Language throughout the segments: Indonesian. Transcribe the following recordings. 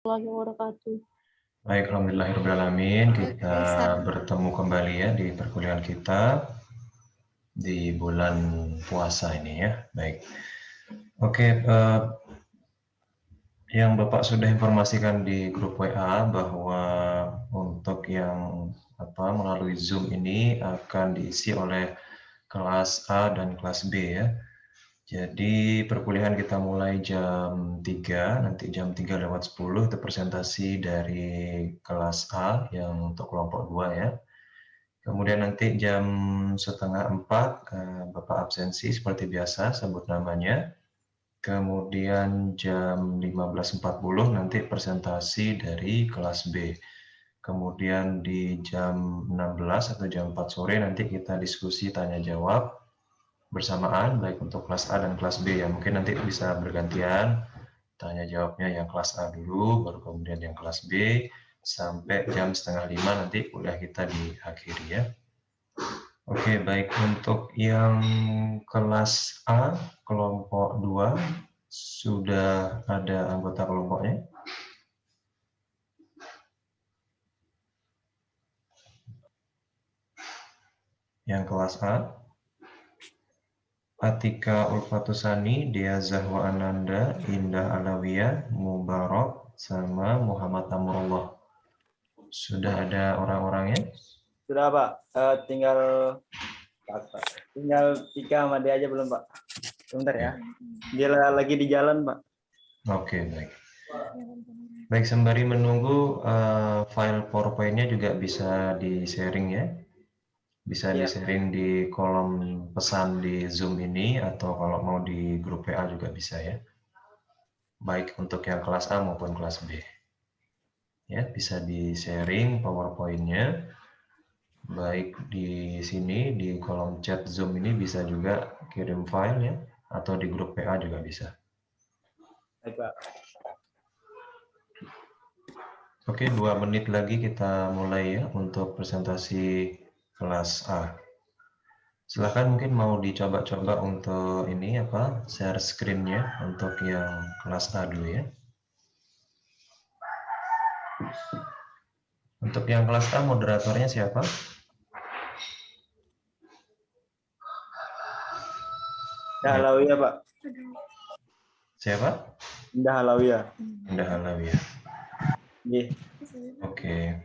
Warahmatullahi wabarakatuh. Baik, alhamdulillahirrahmanirrahim. Kita bertemu kembali ya di perkuliahan kita di bulan puasa ini ya. Baik. Oke, yang Bapak sudah informasikan di grup WA bahwa untuk yang melalui Zoom ini akan diisi oleh kelas A dan kelas B ya. Jadi perkuliahan kita mulai jam 3, nanti jam 3:10 itu presentasi dari kelas A yang untuk kelompok 2 ya. Kemudian nanti jam 3:30 Bapak absensi seperti biasa sebut namanya. Kemudian jam 15:40 nanti presentasi dari kelas B. Kemudian di jam 16 atau jam 4 sore nanti kita diskusi tanya jawab bersamaan baik untuk kelas A dan kelas B ya. Mungkin nanti bisa bergantian tanya jawabnya yang kelas A dulu, baru kemudian yang kelas B sampai jam 4:30 nanti udah kita diakhiri ya. Oke, baik untuk yang kelas A kelompok 2 sudah ada anggota kelompoknya. Yang kelas A Atika Ulfatusani, Dea Zahwa Ananda, Indah Alawiyah, Mubarak, sama Muhammad Amrullah. Sudah ada orang-orangnya? Sudah Pak, tinggal Tika sama dia aja belum Pak. Sebentar ya, dia lagi di jalan Pak. Oke, baik. Baik, sembari menunggu file PowerPoint-nya juga bisa di-sharing ya. Bisa di-sharing di kolom pesan di Zoom ini atau kalau mau di grup WA juga bisa ya. Baik untuk yang kelas A maupun kelas B. Ya, bisa di-sharing PowerPoint-nya. Baik di sini di kolom chat Zoom ini bisa juga kirim file ya atau di grup WA juga bisa. Baik, Pak. Oke, 2 menit lagi kita mulai ya untuk presentasi kelas A. Silakan mungkin mau dicoba-coba untuk ini share screen-nya untuk yang kelas A dulu ya. Untuk yang kelas A moderatornya siapa? Indah Halawiyah Pak. Siapa? Indah Halawiyah. Indah Halawiyah. Iya. Oke.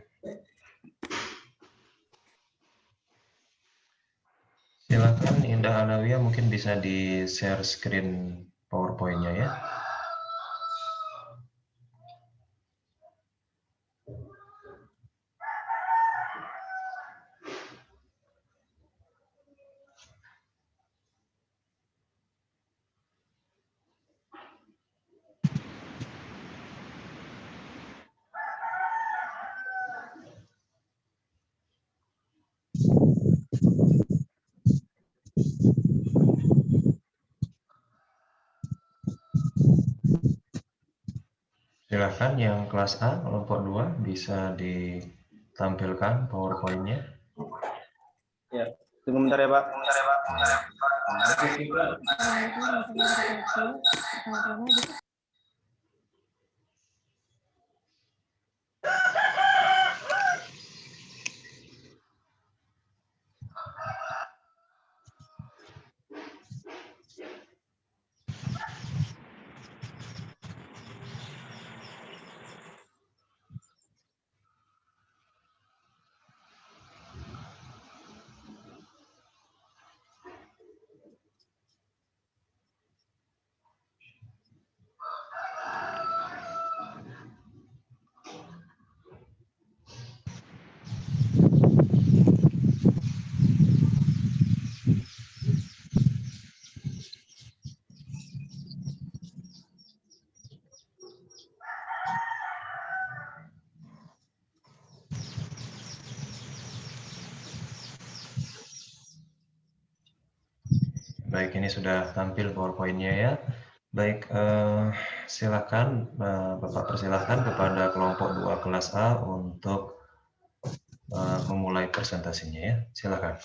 Silakan Indah Halawiyah mungkin bisa di share screen PowerPoint-nya ya. Silakan yang kelas A kelompok 2 bisa ditampilkan PowerPoint-nya. Ya, tunggu bentar ya Pak. Baik, ini sudah tampil PowerPoint-nya ya. Baik, silakan Bapak persilahkan kepada kelompok 2 kelas A untuk memulai presentasinya ya. Silakan.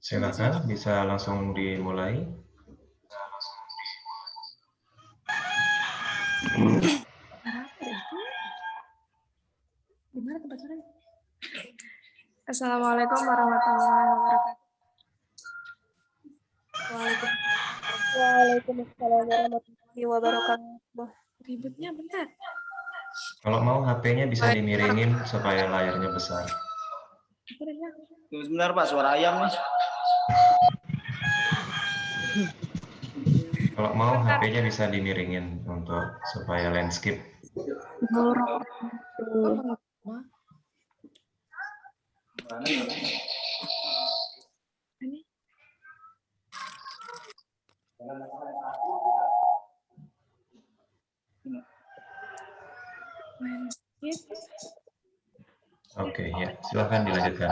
Silakan, bisa langsung dimulai. Assalamualaikum warahmatullahi wabarakatuh. Waalaikumsalam warahmatullahi wabarakatuh. Ributnya bentar. Kalau mau HP-nya bisa dimiringin supaya layarnya besar. Tunggu sebentar Pak, suara ayam nih. Kalau mau HP-nya bisa dimiringin untuk supaya landscape. Oke, ya, silakan dilanjutkan.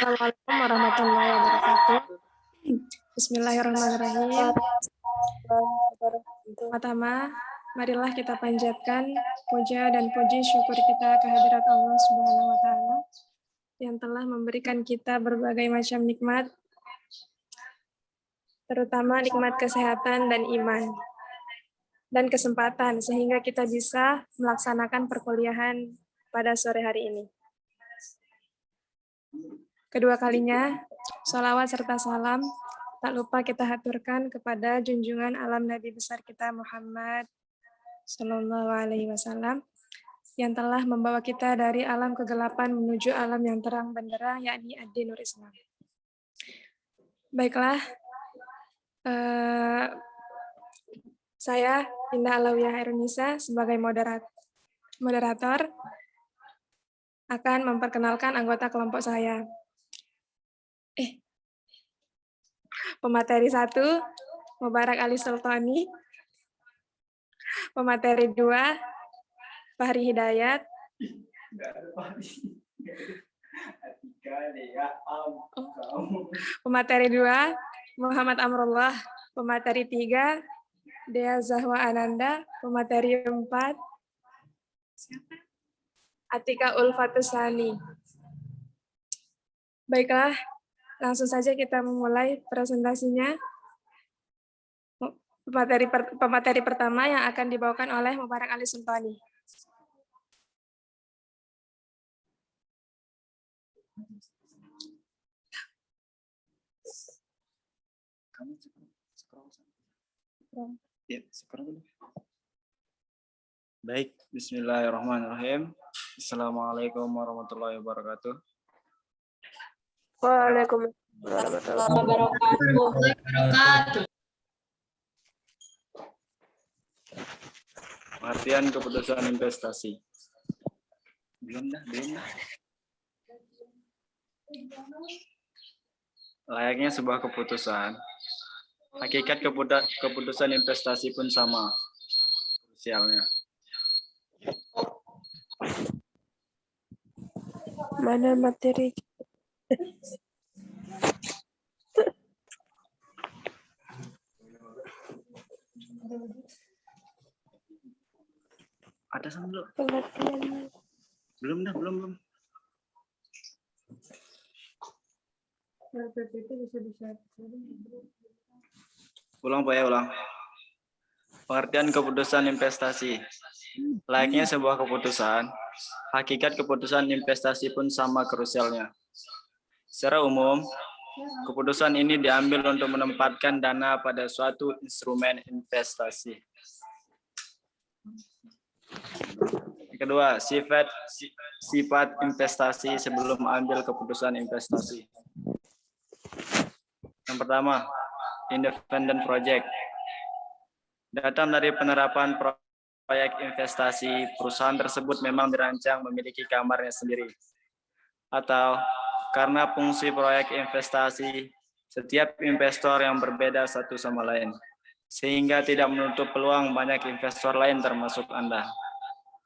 Assalamualaikum warahmatullahi wabarakatuh. Bismillahirrahmanirrahim. Pertama, marilah kita panjatkan puja dan puji syukur kita kehadirat Allah Subhanahu wa taala yang telah memberikan kita berbagai macam nikmat, terutama nikmat kesehatan dan iman dan kesempatan sehingga kita bisa melaksanakan perkuliahan pada sore hari ini. Kedua kalinya, sholawat serta salam tak lupa kita haturkan kepada junjungan alam Nabi besar kita Muhammad Sallallahu Alaihi Wasallam yang telah membawa kita dari alam kegelapan menuju alam yang terang benderang, yakni ad-dinur Islam. Baiklah, saya Indah Alawiyah Hairunisa sebagai moderator akan memperkenalkan anggota kelompok saya. Pemateri 1, Mubarak Ali Sultani. Pemateri 2, Fahri Hidayat. Pemateri 2, Muhammad Amrullah. Pemateri 3, Dea Zahwa Ananda. Pemateri 4, Atika Ulfatusani. Baiklah, langsung saja kita memulai presentasinya. Pemateri pertama yang akan dibawakan oleh Mubarak Ali Sultani. Baik, bismillahirrahmanirrahim. Assalamualaikum warahmatullahi wabarakatuh. Waalaikumsalam warahmatullahi wabarakatuh. Pengertian keputusan investasi. Belum dah. Layaknya sebuah keputusan, hakikat keputusan investasi pun sama krusialnya. Mana materi? Ada sambil. Pengertian. Belum. Ulang. Pengertian keputusan investasi. Layaknya sebuah keputusan, hakikat keputusan investasi pun sama krusialnya. Secara umum, keputusan ini diambil untuk menempatkan dana pada suatu instrumen investasi. Kedua, sifat investasi sebelum ambil keputusan investasi. Yang pertama, independent project. Datang dari penerapan proyek investasi, perusahaan tersebut memang dirancang memiliki kamarnya sendiri. Atau karena fungsi proyek investasi, setiap investor yang berbeda satu sama lain, sehingga tidak menutup peluang banyak investor lain termasuk Anda.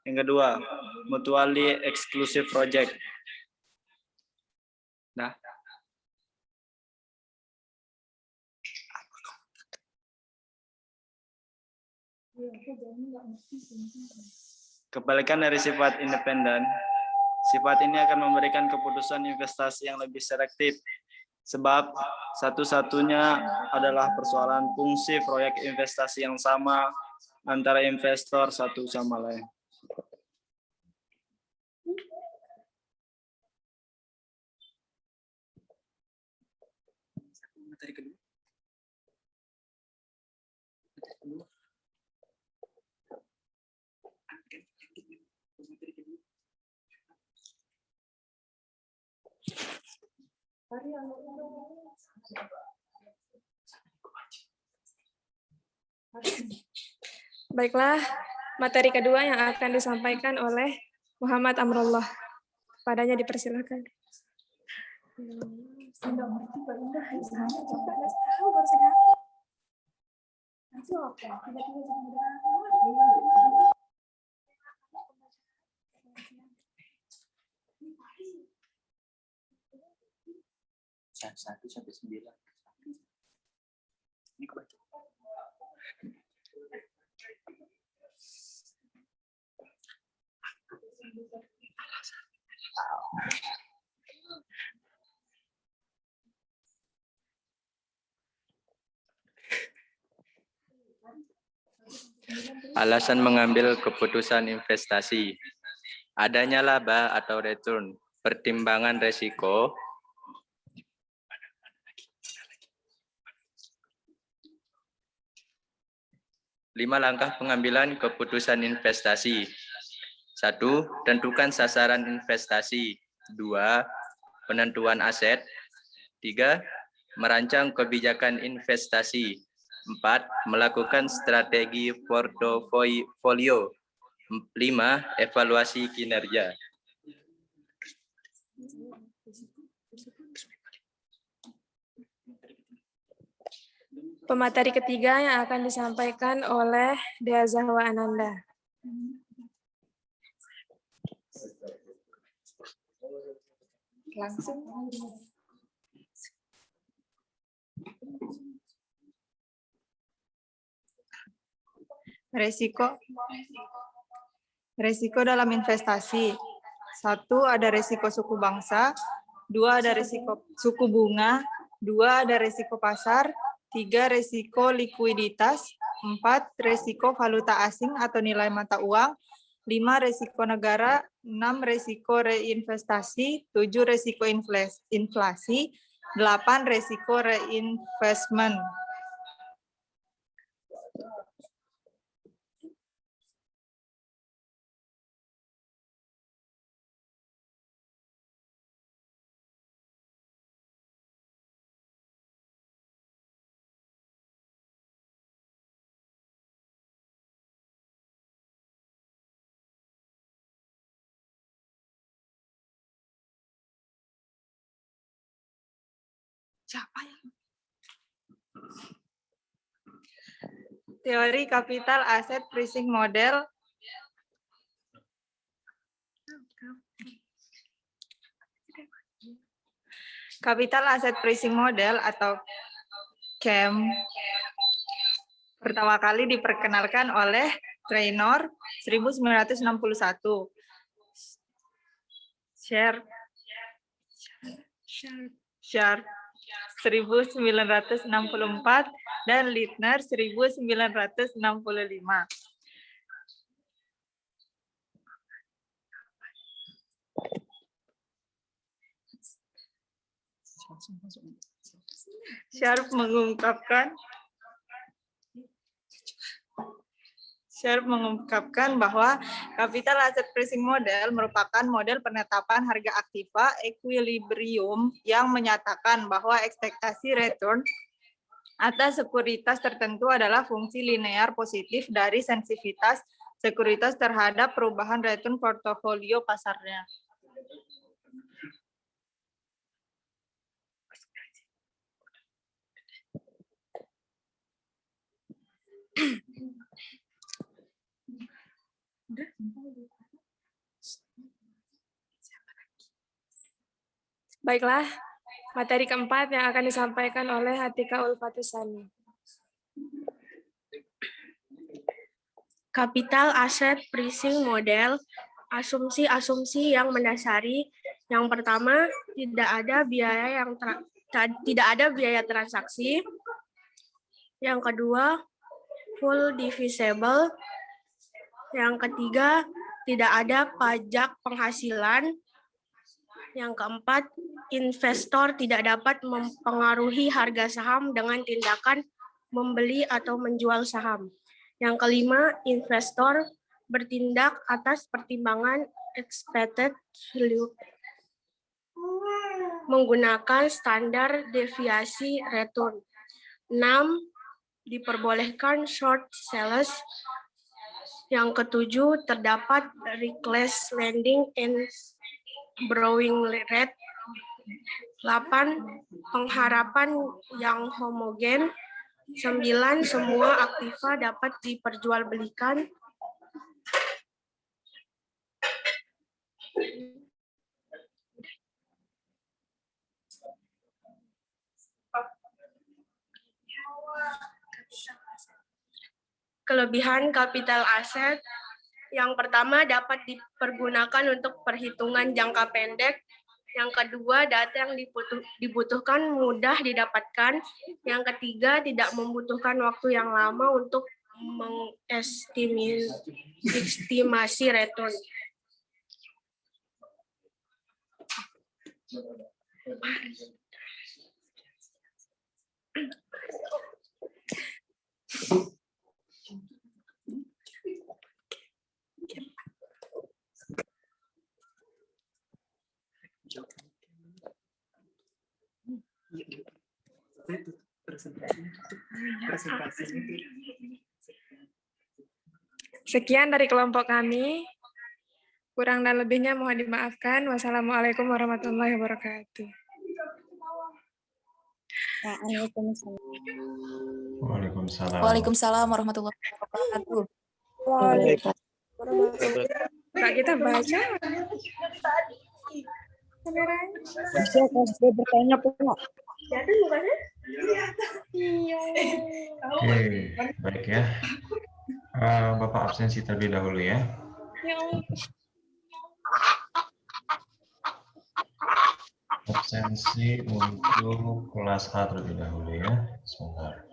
Yang kedua, mutually exclusive project. Nah, kebalikan dari sifat independen, sifat ini akan memberikan keputusan investasi yang lebih selektif, sebab satu-satunya adalah persoalan fungsi proyek investasi yang sama antara investor satu sama lain. Baiklah, materi kedua yang akan disampaikan oleh Muhammad Amrullah. Padanya dipersilakan. Satu sampai 9. Ini kebaca. Alasan mengambil keputusan investasi. Adanya laba atau return, pertimbangan resiko, lima langkah pengambilan keputusan investasi. 1. Tentukan sasaran investasi. 2. Penentuan aset. 3. Merancang kebijakan investasi. 4. Melakukan strategi portofolio. 5. Evaluasi kinerja. Pemateri ketiga yang akan disampaikan oleh Dea Zahwa Ananda. Langsung. Resiko dalam investasi. 1. Ada resiko suku bangsa. 2. Ada resiko suku bunga. 2. Ada resiko pasar. 3. Resiko likuiditas. 4. Resiko valuta asing atau nilai mata uang. 5. Resiko negara. 6. Resiko reinvestasi. 7. Resiko inflasi. 8. Resiko reinvestment. Teori kapital aset pricing model. Capital Asset Pricing Model atau CAM pertama kali diperkenalkan oleh Traynor 1961. Sharp 1964 dan Littner 1965. Sharp mengungkapkan bahwa Capital Asset Pricing Model merupakan model penetapan harga aktiva equilibrium yang menyatakan bahwa ekspektasi return atas sekuritas tertentu adalah fungsi linear positif dari sensitivitas sekuritas terhadap perubahan return portofolio pasarnya. Baiklah, materi keempat yang akan disampaikan oleh Atika Ulfatusani. Capital Asset Pricing Model, asumsi-asumsi yang mendasari. Yang pertama, tidak ada biaya transaksi. Yang kedua, full divisible. Yang ketiga, tidak ada pajak penghasilan. Yang keempat, investor tidak dapat mempengaruhi harga saham dengan tindakan membeli atau menjual saham. Yang kelima, investor bertindak atas pertimbangan expected value menggunakan standar deviasi return. 6. Diperbolehkan short sales. Yang ketujuh, terdapat reckless lending and borrowing rate. 8. Pengharapan yang homogen. 9. Semua aktiva dapat diperjualbelikan. Kelebihan kapital aset. Yang pertama, dapat dipergunakan untuk perhitungan jangka pendek. Yang kedua, data yang dibutuhkan mudah didapatkan. Yang ketiga, tidak membutuhkan waktu yang lama untuk mengestimasi return. Sekian dari kelompok kami. Kurang dan lebihnya mohon dimaafkan. Wassalamualaikum warahmatullahi wabarakatuh. Waalaikumsalam. Waalaikumsalam warahmatullahi wabarakatuh. Kak, kita baca. Bisa kasih bertanya, Pak. Oke, baik ya. Bapak absensi terlebih dahulu ya. Absensi untuk kelas A terlebih dahulu ya. Sebentar.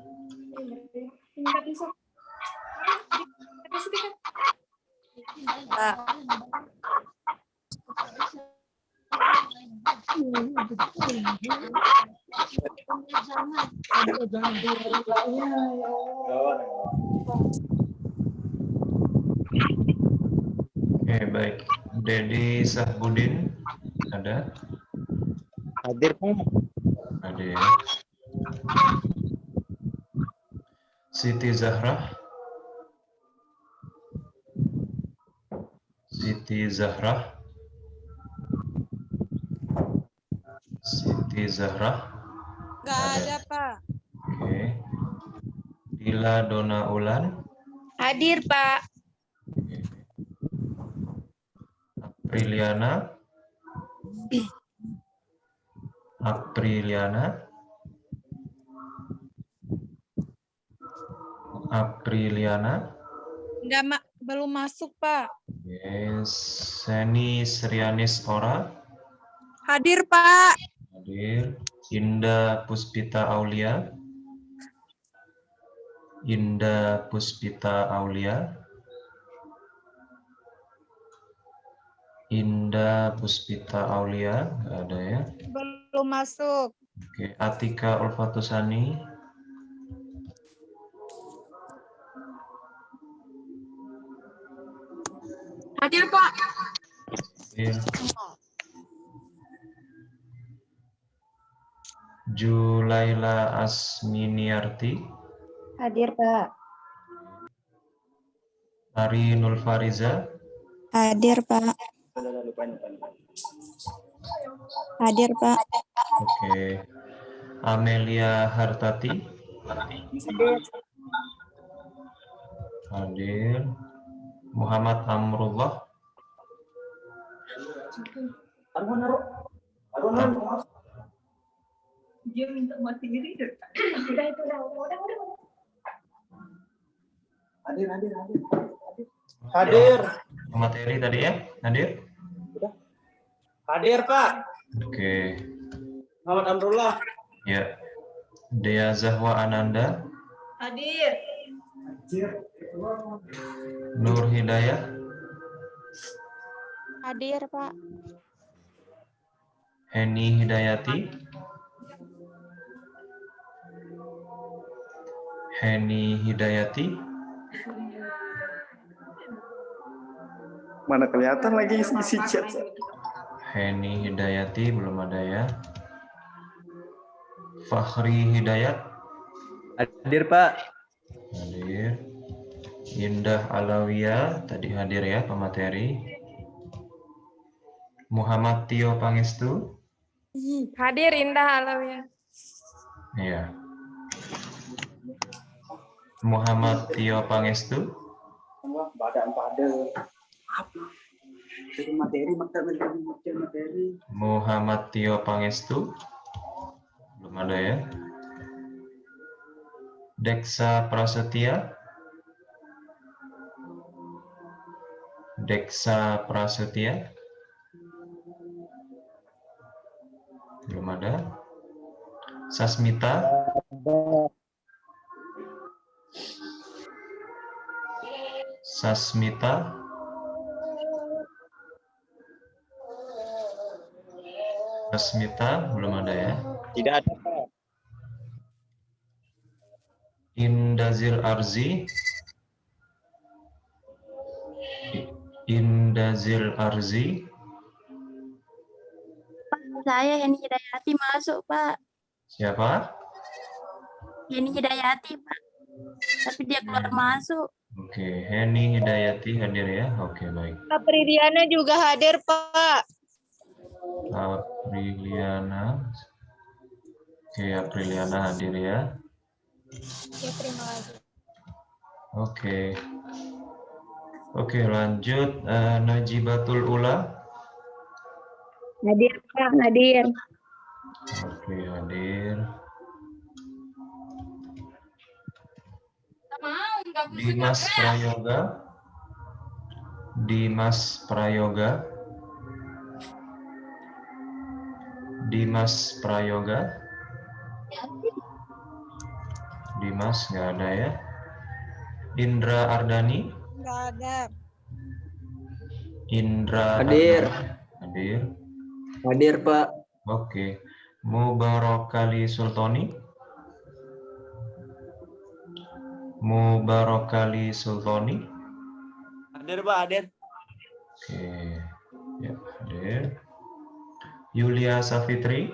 Pak. Oke, baik. Dedi Sahbudin ada? Hadir, Pak. Ada ya. Siti Zahra. Siti Zahra. Siti Zahra. Nggak ada, Pak. Oke. Dila Dona Ulan. Hadir, Pak. Oke. Apriliana. Apriliana. Apriliana. Nggak, belum masuk, Pak. Yes. Seni Srianis Ora. Hadir, Pak. Hadir. Indah Puspita Aulia. Indah Puspita Aulia. Indah Puspita Aulia, nggak ada ya. Belum masuk. Oke, Atika Ulfatusani. Hadir, Pak. Hadir. Julaila Asminiarti. Hadir, Pak. Ari Nulfariza. Hadir, Pak. Hadir, Pak. Oke. Amelia Hartati. Hadir. Muhammad Amrullah. Dia minta mati diri. Hadir. Materi tadi ya, hadir? Hadir, Pak. Oke. Muhammad Amrullah. Ya. Dea Zahwa Ananda. Hadir. Nur Hidayah. Hadir, Pak. Heni Hidayati. Heni Hidayati. Mana kelihatan lagi isi chat. Heni Hidayati belum ada ya. Fakhri Hidayat. Hadir, Pak. Hadir. Indah Alawiyah tadi hadir ya pemateri. Muhammad Tio Pangestu. Hadir Indah Alawiyah. Iya. Muhammad Tio Pangestu. Badan pada. Materi. Muhammad Tio Pangestu. Belum ada ya. Deksa Prasetya. Deksa Prasetya. Belum ada. Sasmita. Sasmita. Sasmita belum ada ya. Tidak ada, Pak. Indazil Arzi. Indazil Arzi. Saya Heni Hidayati masuk, Pak. Siapa? Heni Hidayati, Pak. Tapi dia keluar masuk. Oke, Heni Hidayati hadir ya. Oke, baik. Apriliana juga hadir, Pak. Apriliana. Oke, Apriliana hadir ya. Ya, terima kasih. Oke. Oke, lanjut. Najibatul Ula. Hadir, Pak. Hadir. Oke, hadir. Dimas Prayoga. Dimas Prayoga. Dimas Prayoga. Dimas nggak ada ya. Indra Ardani. Nggak ada. Indra Hadir. Ardani. Hadir. Hadir, Pak. Oke. Mubarokali Sultoni. Mubarokali Sultoni. Hadir, Pak. Hadir. Oke. Ya, hadir. Yulia Safitri.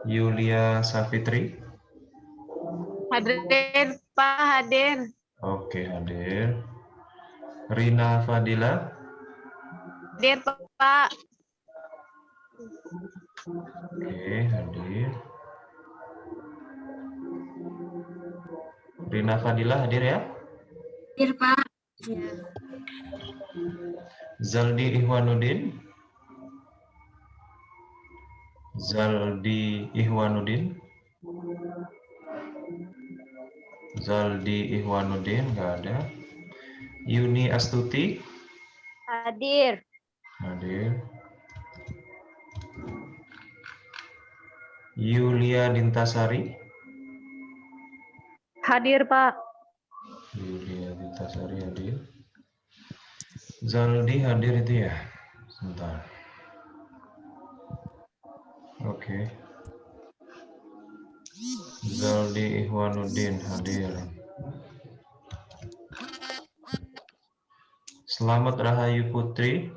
Yulia Safitri. Hadir, Pak. Hadir. Oke, hadir. Rina Fadila. Hadir, Pak. Oke, hadir. Rina Fadila hadir ya. Hadir, Pak. Zaldi Ihwanuddin. Zaldi Ihwanuddin. Zaldi Ihwanuddin nggak ada. Yuni Astuti. Hadir. Hadir. Yulia Dintasari. Hadir, Pak. Yulia Dintasari hadir. Zaldi hadir itu ya. Sebentar. Oke. Zaldi Ihwanuddin hadir. Selamat Rahayu Putri.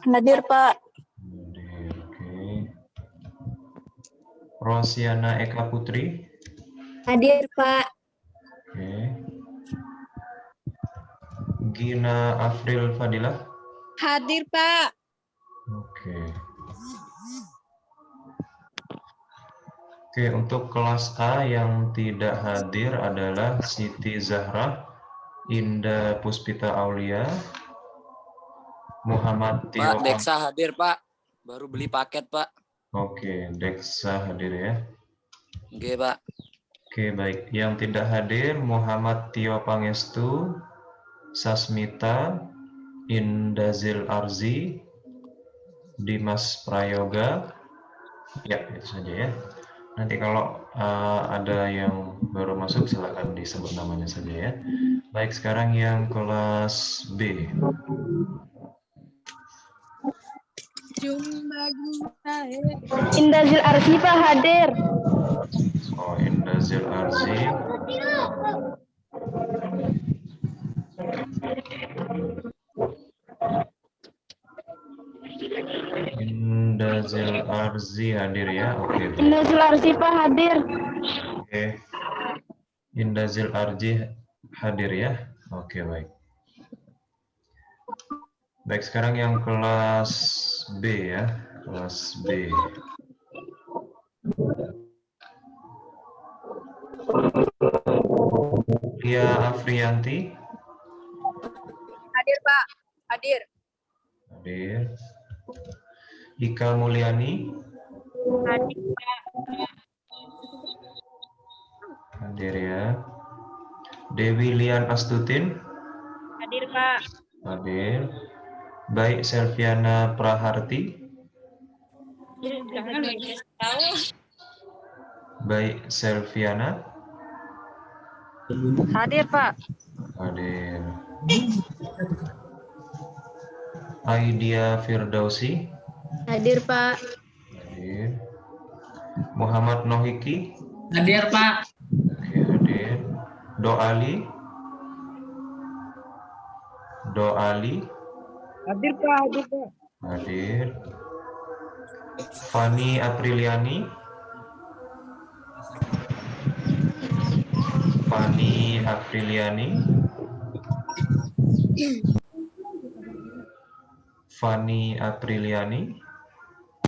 Hadir, Pak. Hadir, oke. Rosiana Eka Putri. Hadir, Pak. Oke. Gina Afril Fadilah. Hadir, Pak. Oke. Oke, untuk kelas A yang tidak hadir adalah Siti Zahra, Indah Puspita Aulia, Muhammad Tio. Pak, Deksa hadir, Pak. Baru beli paket, Pak. Oke, Deksa hadir ya. Oke, Pak. Oke, baik. Yang tidak hadir Muhammad Tio Pangestu, Sasmita, Indazil Arzi, Dimas Prayoga. Ya, itu saja ya. Nanti kalau ada yang baru masuk silakan disebut namanya saja ya. Baik, sekarang yang kelas B. Indazil Arsi Pak hadir. Oh, Indazil Arzi. Indazil Arzi hadir ya. Oke. Baik. Indazil Arsi Pak hadir. Oke. Indazil Arzi hadir ya. Oke, baik. Baik, sekarang yang kelas B ya. Kelas B. Lia Afriyanti. Hadir, Pak. Hadir. Hadir. Ika Mulyani. Hadir, Pak. Hadir ya. Dewi Lian Astutin. Hadir, Pak. Hadir. Baik Selviana Praharti. Jangan tahu. Baik Selviana. Hadir, Pak. Hadir. Aidia Firdausi. Hadir, Pak. Hadir. Muhammad Nohiki. Hadir, Pak. Oke, hadir. Doali. Doali. Hadir, Pak. Hadir, Pak. Hadir. Fani Apriliani. Fani Apriliani. Fani Apriliani.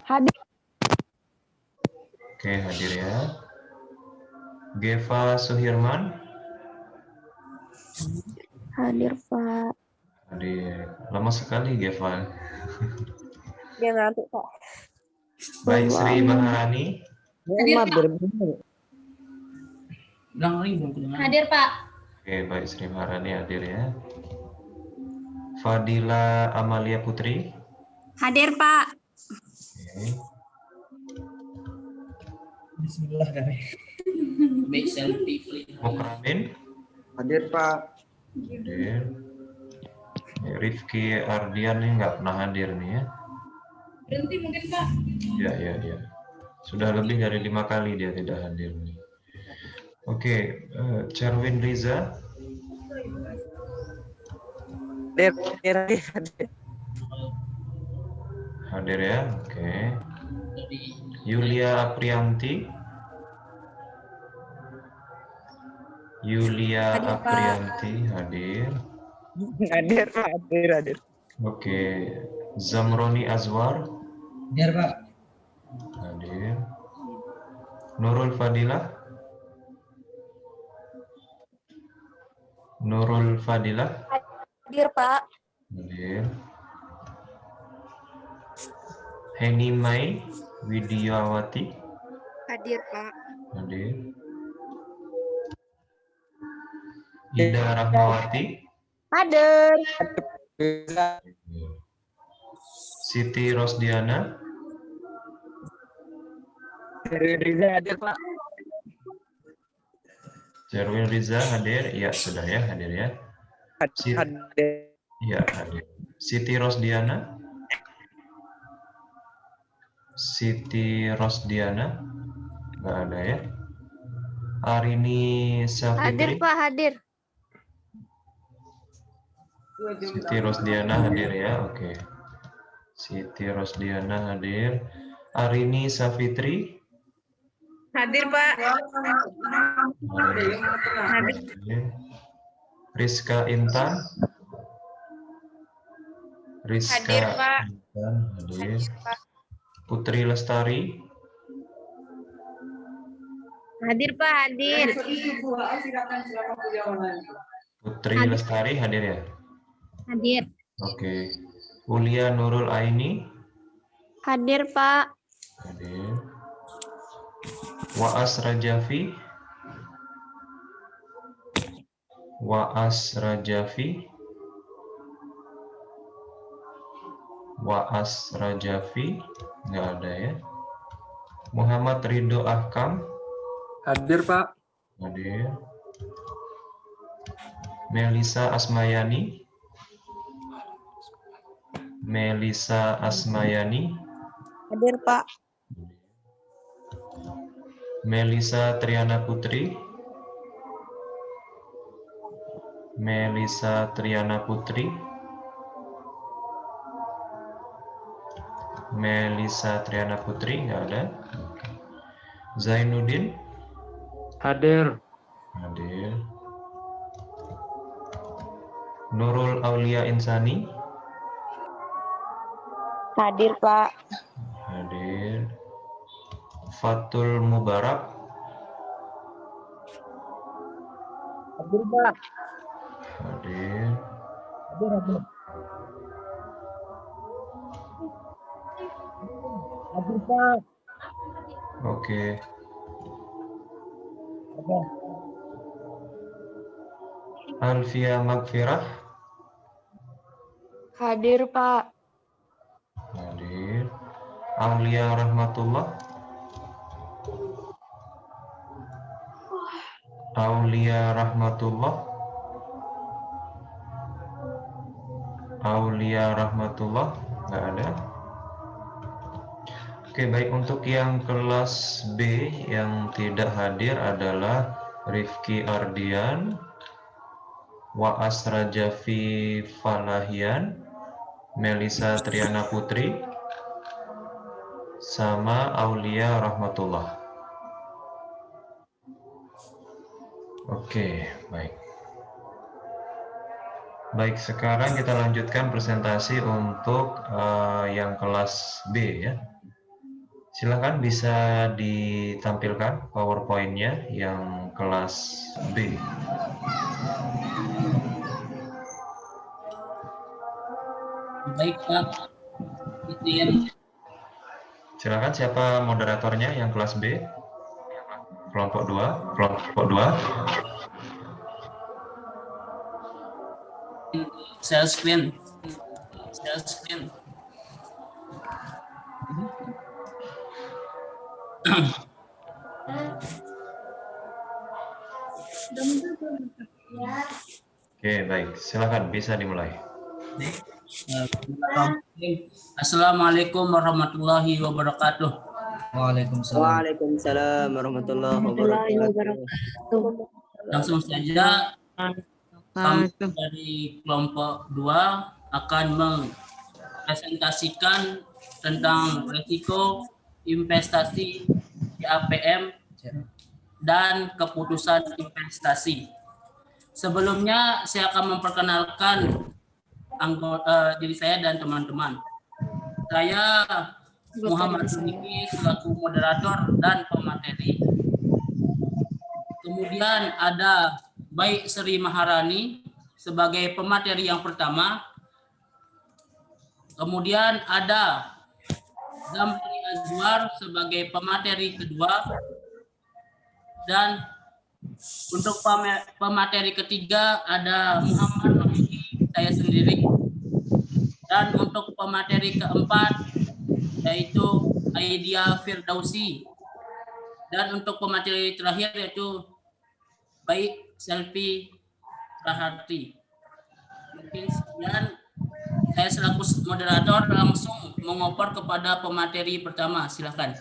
Hadir. Oke, hadir ya. Geva Suhirman. Hadir Pak. Hadir. Lama sekali Geva. Dia nanti Pak. Baik Sri Maharani. Hadir, Pak. Oke, baik Sri Maharani hadir ya. Fadila Amalia Putri. Hadir, Pak. Oke. Bismillah dari. Make selfie, please. Mokramin. Hadir, Pak. Hadir. Ya, Rifki Ardian ini nggak pernah hadir nih ya. Berhenti mungkin, Pak. Ya. Sudah lebih dari 5 kali dia tidak hadir nih. Oke, Charwin Riza. Hadir ya, oke. Yulia Aprianti. Yulia Hadir, Pak. Aprianti hadir. Hadir, Pak. Hadir. Oke, Zamroni Azwar Hadir, Pak. hadir. Nurul Fadilah. Nurul Fadilah Hadir Pak. hadir. Heni Mai Widiawati Hadir, Pak. hadir. Ida Rahmawati. Hadir. Siti Rosdiana. Riza hadir, Pak. Jarwin Riza hadir. Ya, sudah ya, hadir ya. Hadir. Ya, hadir. Siti Rosdiana. Siti Rosdiana. Nggak ada ya. Arini Safitri. Pak. Hadir. Siti Rosdiana hadir ya, oke. Siti Rosdiana hadir. Arini Safitri. Hadir, Pak. Hadir. Rizka Intan. Rizka Hadir, Pak. Intan hadir. Hadir, Pak. Putri Lestari. Hadir Pak, hadir. Putri Lestari hadir ya? Hadir. Oke. Ulia Nurul Aini Hadir, Pak. hadir. Waas Rajafi. Waas Rajafi. Waas Rajafi nggak ada ya. Muhammad Ridho Ahkam Hadir Pak. hadir. Melisa Asmayani. Melisa Asmayani. Hadir, Pak. Melisa Triana Putri. Melisa Triana Putri. Melisa Triana Putri nggak ada. Zainuddin Hadir. hadir. Nurul Aulia Insani Hadir, Pak. hadir. Fatul Mubarak Hadir Pak. hadir. Hadir. Hadir Pak. Oke. Alfia Magfirah Hadir, Pak. hadir. Aulia Rahmatullah. Aulia Rahmatullah. Aulia Rahmatullah nggak ada. Oke, baik, untuk yang kelas B yang tidak hadir adalah Rifki Ardian, Waas Rajafi Falahian, Melisa Triana Putri, sama Aulia Rahmatullah. Oke, baik. Baik, sekarang kita lanjutkan presentasi untuk yang kelas B ya. Silakan bisa ditampilkan PowerPoint-nya yang kelas B. Baik Pak. Itu yang Silakan, siapa moderatornya yang kelas B? Kelompok 2, kelompok 2. share screen. Share screen. Oke, baik. Silakan, bisa dimulai. Assalamualaikum warahmatullahi wabarakatuh. Waalaikumsalam warahmatullahi wabarakatuh. Langsung saja kami dari kelompok 2 akan mempresentasikan tentang risiko investasi di APM dan keputusan investasi. Sebelumnya saya akan memperkenalkan diri saya dan teman-teman. Saya Muhammad Suniki selaku moderator dan pemateri. Kemudian ada Baik Sri Maharani sebagai pemateri yang pertama. Kemudian ada Zamri Azwar sebagai pemateri kedua. Dan untuk pemateri ketiga ada Muhammad Hamidi, saya sendiri. Dan untuk pemateri keempat yaitu Aidia Firdausi. Dan untuk pemateri terakhir yaitu Baik Selvi Raharti. Mungkin sekian, saya selaku moderator langsung mengoper kepada pemateri pertama. Silakan.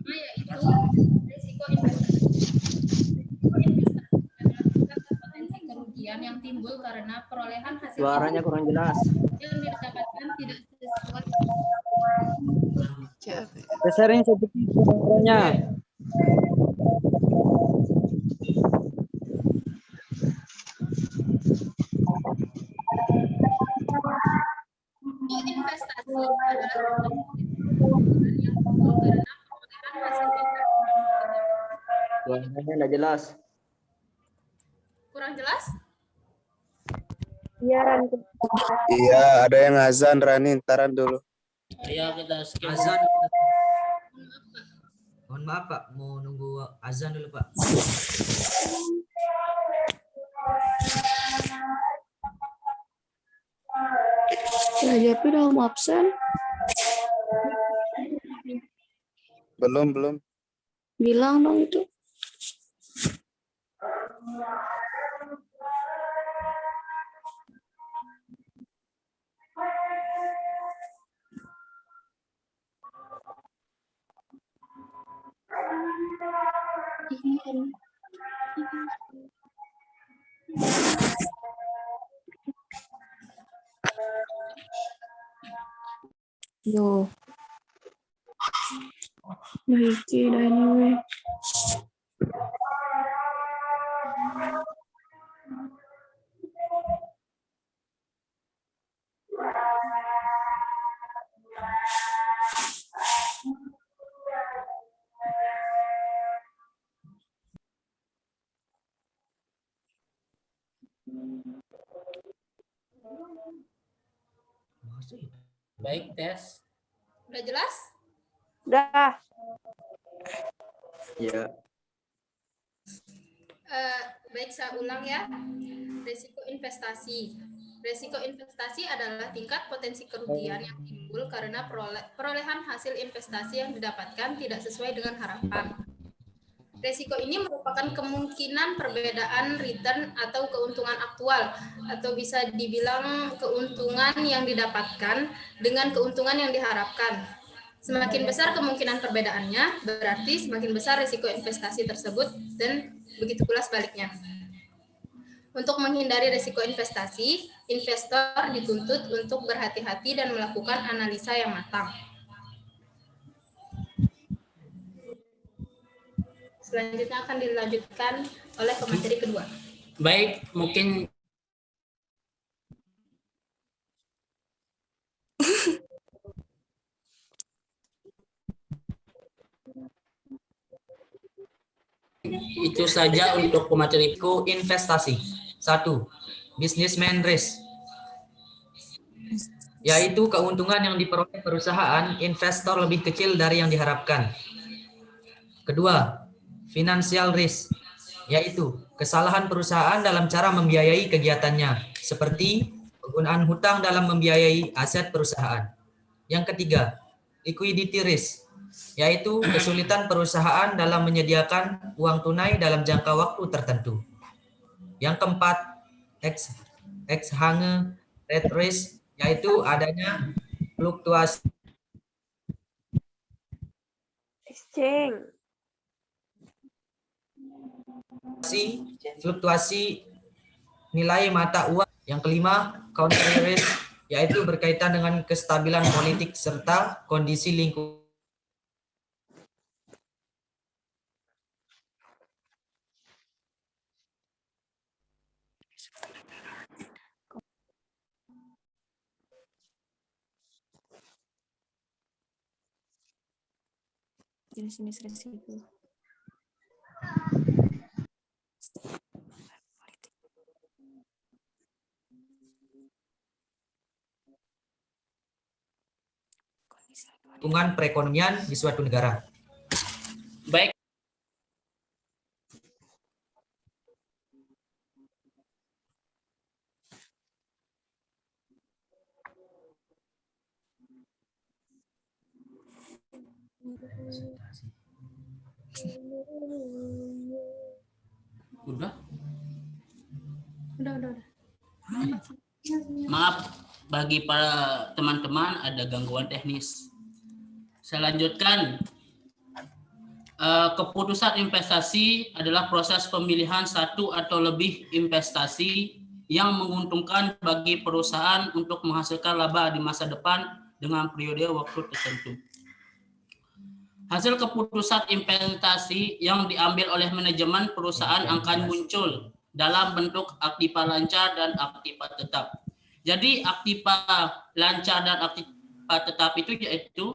Yaitu risiko investasi potensi kerugian yang timbul karena perolehan hasil Suaranya kurang jelas. yang didapatkan tidak sesuai. Besarin sedikit suaranya. Untuk investasi adalah Suaranya nggak jelas. Kurang jelas? Iya, Ran. Iya, ada yang azan, Rani. Ntaran dulu. Ayo kita skip. Azan. Mohon maaf Pak, mau nunggu azan dulu Pak. Ya, Japi udah mau absen. Belum. Bilang dong itu. Yo. Baik, anyway. Baik, tes. Udah jelas? Udah. Iya. Baik, saya ulang ya. Risiko investasi. Risiko investasi adalah tingkat potensi kerugian yang timbul karena perolehan hasil investasi yang didapatkan tidak sesuai dengan harapan. Risiko ini merupakan kemungkinan perbedaan return atau keuntungan aktual, atau bisa dibilang keuntungan yang didapatkan dengan keuntungan yang diharapkan. Semakin besar kemungkinan perbedaannya, berarti semakin besar risiko investasi tersebut, dan begitu pula sebaliknya. Untuk menghindari risiko investasi, investor dituntut untuk berhati-hati dan melakukan analisa yang matang. Selanjutnya akan dilanjutkan oleh pemateri kedua. Baik, mungkin itu saja untuk pemateriku. Investasi. 1. Businessman risk. Yaitu keuntungan yang diperoleh perusahaan investor lebih kecil dari yang diharapkan. Kedua, financial risk, yaitu kesalahan perusahaan dalam cara membiayai kegiatannya, seperti penggunaan hutang dalam membiayai aset perusahaan. Yang ketiga, liquidity risk, yaitu kesulitan perusahaan dalam menyediakan uang tunai dalam jangka waktu tertentu. Yang keempat, exchange rate risk, yaitu adanya fluktuasi nilai mata uang. Yang kelima, country risk, yaitu berkaitan dengan kestabilan politik serta kondisi lingkungan. Jenis-jenis risiko. Lingkungan perekonomian di suatu negara. baik. Udah. Maaf bagi para teman-teman ada gangguan teknis. Saya lanjutkan. Keputusan investasi adalah proses pemilihan satu atau lebih investasi yang menguntungkan bagi perusahaan untuk menghasilkan laba di masa depan dengan periode waktu tertentu. Hasil keputusan investasi yang diambil oleh manajemen perusahaan akan muncul dalam bentuk aktiva lancar dan aktiva tetap. Jadi aktiva lancar dan aktiva tetap itu yaitu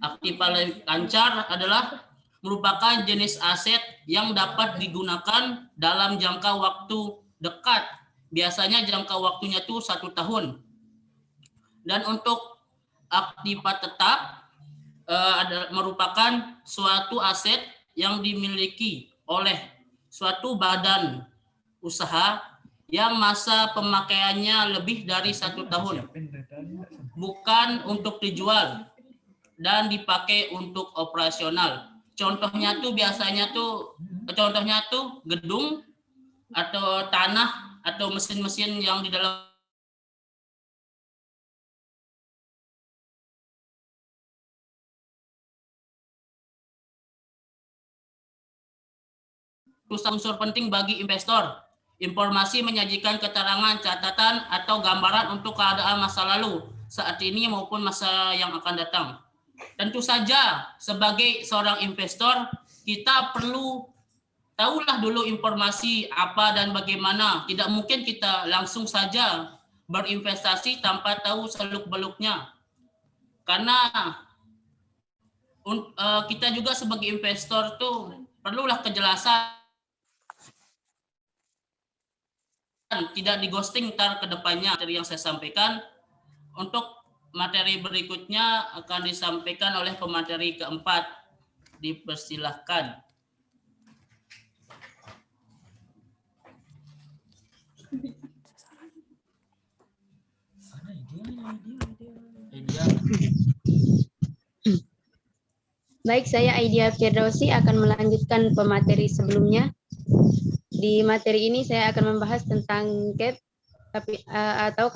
aktiva lancar adalah merupakan jenis aset yang dapat digunakan dalam jangka waktu dekat. Biasanya jangka waktunya itu 1 tahun. Dan untuk aktiva tetap merupakan suatu aset yang dimiliki oleh suatu badan usaha yang masa pemakaiannya lebih dari 1 tahun, bukan untuk dijual dan dipakai untuk operasional. Contohnya tuh biasanya tuh gedung atau tanah atau mesin-mesin yang di dalam unsur penting bagi investor. Informasi menyajikan keterangan, catatan, atau gambaran untuk keadaan masa lalu, saat ini maupun masa yang akan datang. Tentu saja sebagai seorang investor, kita perlu tahulah dulu informasi apa dan bagaimana. Tidak mungkin kita langsung saja berinvestasi tanpa tahu seluk-beluknya. Karena kita juga sebagai investor tuh perlulah kejelasan. Tidak di ghosting ntar ke depannya. Dari yang saya sampaikan, untuk materi berikutnya akan disampaikan oleh pemateri keempat. Dipersilahkan. Baik, saya Aidia Firdausi akan melanjutkan pemateri sebelumnya. Di materi ini saya akan membahas tentang CAP atau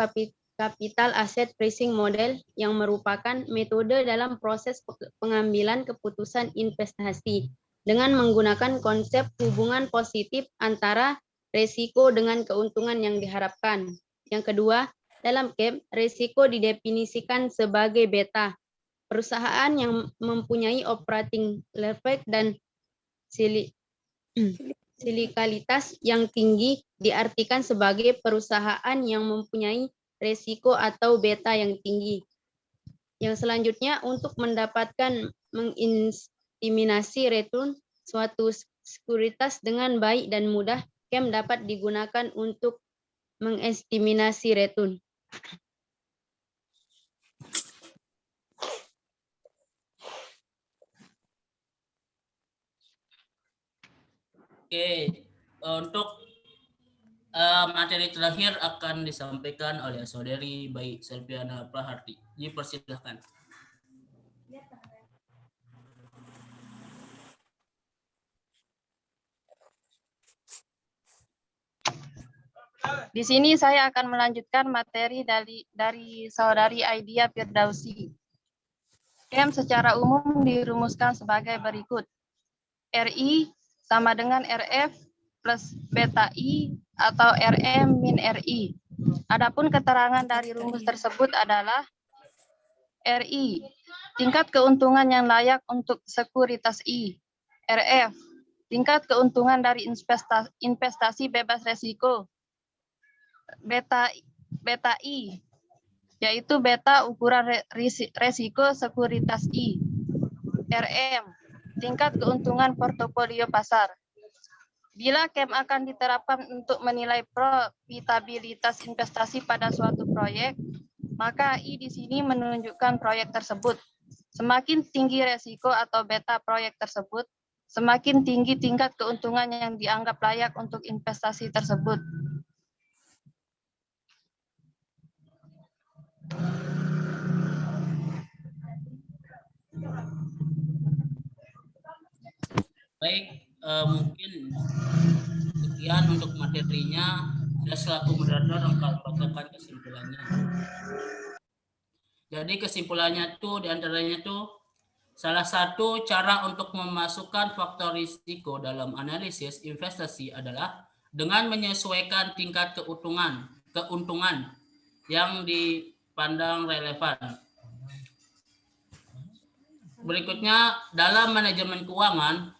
Capital Asset Pricing Model yang merupakan metode dalam proses pengambilan keputusan investasi dengan menggunakan konsep hubungan positif antara resiko dengan keuntungan yang diharapkan. Yang kedua, dalam CAP, resiko didefinisikan sebagai beta, perusahaan yang mempunyai operating leverage dan silikalitas yang tinggi diartikan sebagai perusahaan yang mempunyai resiko atau beta yang tinggi. Yang selanjutnya, untuk mendapatkan mengestimasi return suatu sekuritas dengan baik dan mudah, CAM dapat digunakan untuk mengestimasi return. Oke, untuk materi terakhir akan disampaikan oleh saudari Baik Selviana Praharti. Dipersilahkan. Di sini saya akan melanjutkan materi dari saudari Aidia Firdausi. CAM secara umum dirumuskan sebagai berikut. RI sama dengan RF plus beta I atau RM min RI. Adapun keterangan dari rumus tersebut adalah RI, tingkat keuntungan yang layak untuk sekuritas I. RF, tingkat keuntungan dari investasi bebas resiko. Beta I, yaitu beta ukuran resiko sekuritas I. RM, tingkat keuntungan portofolio pasar. Bila CAM akan diterapkan untuk menilai profitabilitas investasi pada suatu proyek, maka I di sini menunjukkan proyek tersebut. Semakin tinggi resiko atau beta proyek tersebut, semakin tinggi tingkat keuntungan yang dianggap layak untuk investasi tersebut. Baik, mungkin sekian untuk materinya. Saya selaku moderator akan membacakan kesimpulannya. Jadi kesimpulannya itu diantaranya itu salah satu cara untuk memasukkan faktor risiko dalam analisis investasi adalah dengan menyesuaikan tingkat keuntungan yang dipandang relevan. Berikutnya, dalam manajemen keuangan,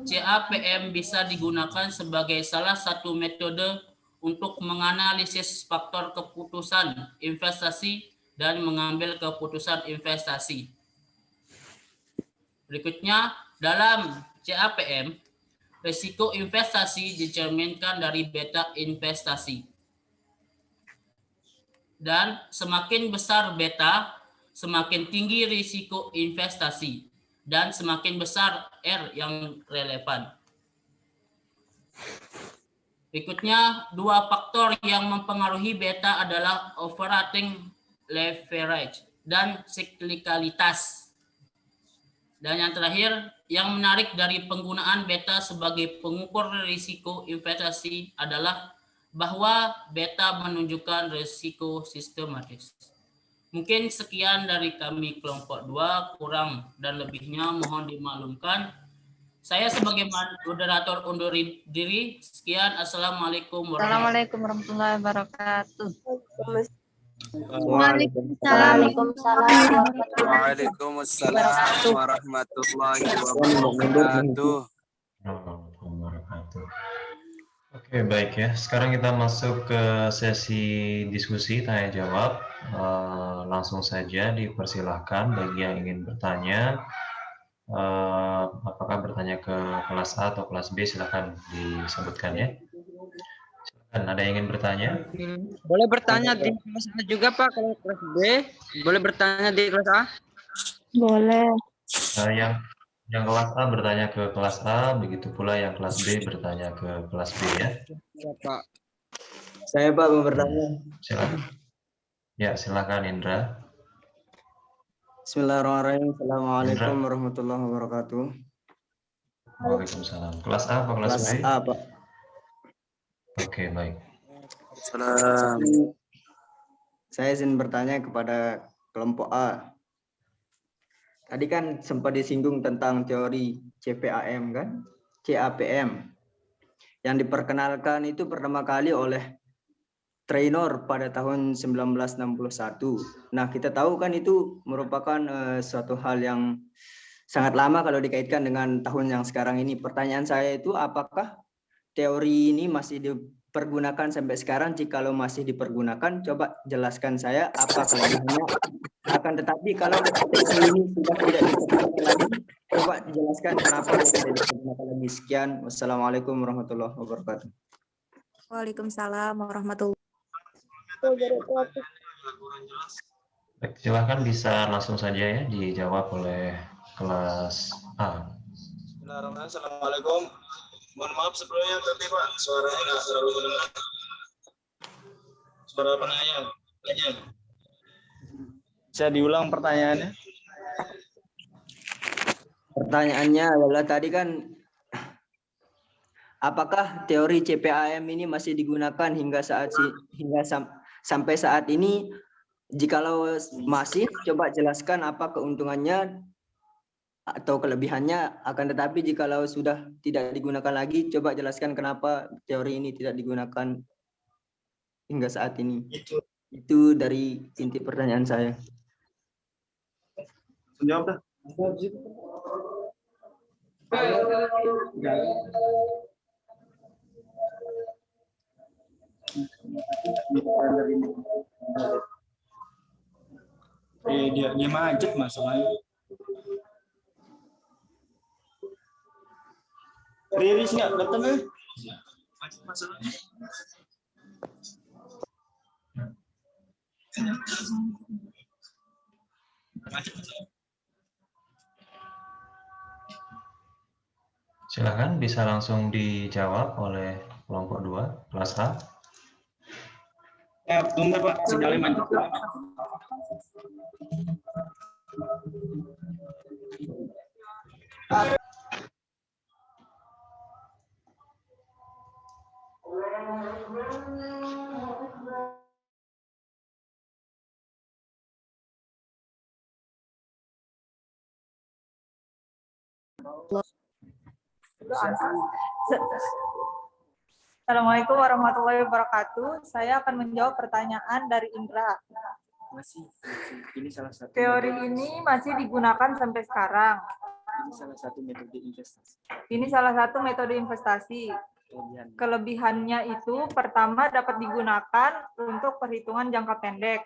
CAPM bisa digunakan sebagai salah satu metode untuk menganalisis faktor keputusan investasi dan mengambil keputusan investasi. Berikutnya, Dalam CAPM, risiko investasi dicerminkan dari beta investasi. Dan semakin besar beta, semakin tinggi risiko investasi. Dan semakin besar R yang relevan. Berikutnya, dua faktor yang mempengaruhi beta adalah operating leverage dan siklikalitas. Dan yang terakhir, yang menarik dari penggunaan beta sebagai pengukur risiko investasi adalah bahwa beta menunjukkan risiko sistematis. Mungkin sekian dari kami kelompok 2, kurang dan lebihnya mohon dimaklumkan. Saya sebagai moderator undur diri. Sekian. Assalamualaikum Warahmatullahi wabarakatuh. Waalaikumsalam warahmatullahi wabarakatuh. Oke, baik ya. Sekarang kita masuk ke sesi diskusi tanya jawab. Langsung saja dipersilahkan bagi yang ingin bertanya. Apakah bertanya ke kelas A atau kelas B, silakan disebutkan ya. Silakan, ada yang ingin bertanya? Boleh bertanya di kelas A juga Pak, kalau kelas B boleh bertanya di kelas A? Boleh. Yang kelas A bertanya ke kelas A, begitu pula yang kelas B bertanya ke kelas B ya. Ya, Pak. Saya Pak mau bertanya. Silakan. Ya, silakan Indra. Bismillahirrahmanirrahim. Assalamualaikum warahmatullahi wabarakatuh. Waalaikumsalam. Kelas A apa kelas B? Kelas A, Pak. Oke, baik. Salam. Saya izin bertanya kepada kelompok A. Tadi kan sempat disinggung tentang teori CPAM kan? CAPM. Yang diperkenalkan itu pertama kali oleh Traynor pada tahun 1961. Nah, kita tahu kan itu merupakan suatu hal yang sangat lama kalau dikaitkan dengan tahun yang sekarang ini. Pertanyaan saya itu, apakah teori ini masih dipergunakan sampai sekarang? Jikalau masih dipergunakan, coba jelaskan saya apa kelebihannya. Akan tetapi kalau teori ini sudah tidak dipergunakan lagi, coba jelaskan kenapa tidak dipergunakan lagi. Sekian. Wassalamualaikum warahmatullahi wabarakatuh. Waalaikumsalam warahmatullahi wabarakatuh. Baik, silakan bisa langsung saja ya dijawab oleh kelas A. Assalamualaikum. Mohon maaf sebelumnya tadi Pak, suaranya nggak terlalu mendengar. Suara penanya. Bisa diulang pertanyaannya? Pertanyaannya adalah tadi kan, apakah teori CPAM ini masih digunakan sampai saat ini? Jikalau masih, coba jelaskan apa keuntungannya atau kelebihannya. Akan tetapi jikalau sudah tidak digunakan lagi, coba jelaskan kenapa teori ini tidak digunakan hingga saat ini. Itu dari inti pertanyaan saya. Jawab dah. Dia macet masalahnya. Riris nggak datang ya? Macet masalahnya. Silakan bisa langsung dijawab oleh kelompok 2, kelas A. Tunggu Pak, sinyalnya mantap. Assalamualaikum warahmatullahi wabarakatuh. Saya akan menjawab pertanyaan dari Indra. Ini salah satu Teori ini masih digunakan sampai sekarang. Ini salah satu metode investasi. Ini salah satu metode investasi. Kelebihannya itu pertama dapat digunakan untuk perhitungan jangka pendek.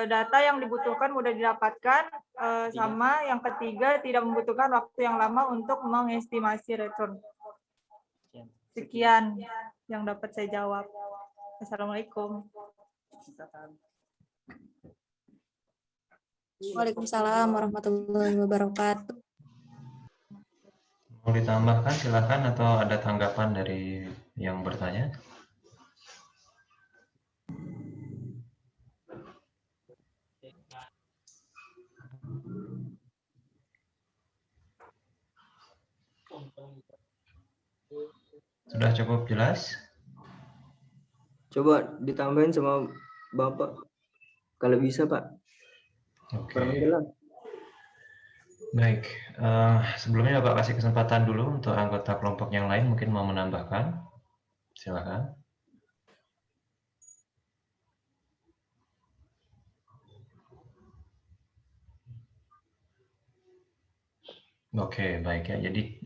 Data yang dibutuhkan mudah didapatkan, sama yang ketiga tidak membutuhkan waktu yang lama untuk mengestimasi return. Sekian yang dapat saya jawab. Assalamualaikum. Waalaikumsalam warahmatullahi wabarakatuh. Mau ditambahkan silakan atau ada tanggapan dari yang bertanya? Sudah cukup jelas? Coba ditambahin sama Bapak. Kalau bisa, Pak. Oke. Kurang jelas. Baik, sebelumnya Bapak kasih kesempatan dulu untuk anggota kelompok yang lain mungkin mau menambahkan. Silakan. Oke, baik ya. Jadi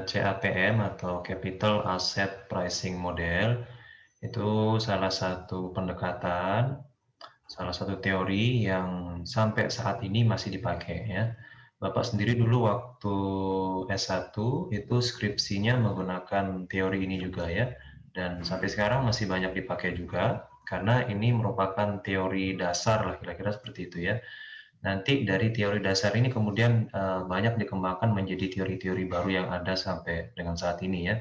CAPM atau Capital Asset Pricing Model itu salah satu pendekatan, salah satu teori yang sampai saat ini masih dipakai ya. Bapak sendiri dulu waktu S1 itu skripsinya menggunakan teori ini juga ya. Dan sampai sekarang masih banyak dipakai juga karena ini merupakan teori dasar lah kira-kira seperti itu ya. Nanti dari teori dasar ini kemudian banyak dikembangkan menjadi teori-teori baru yang ada sampai dengan saat ini ya.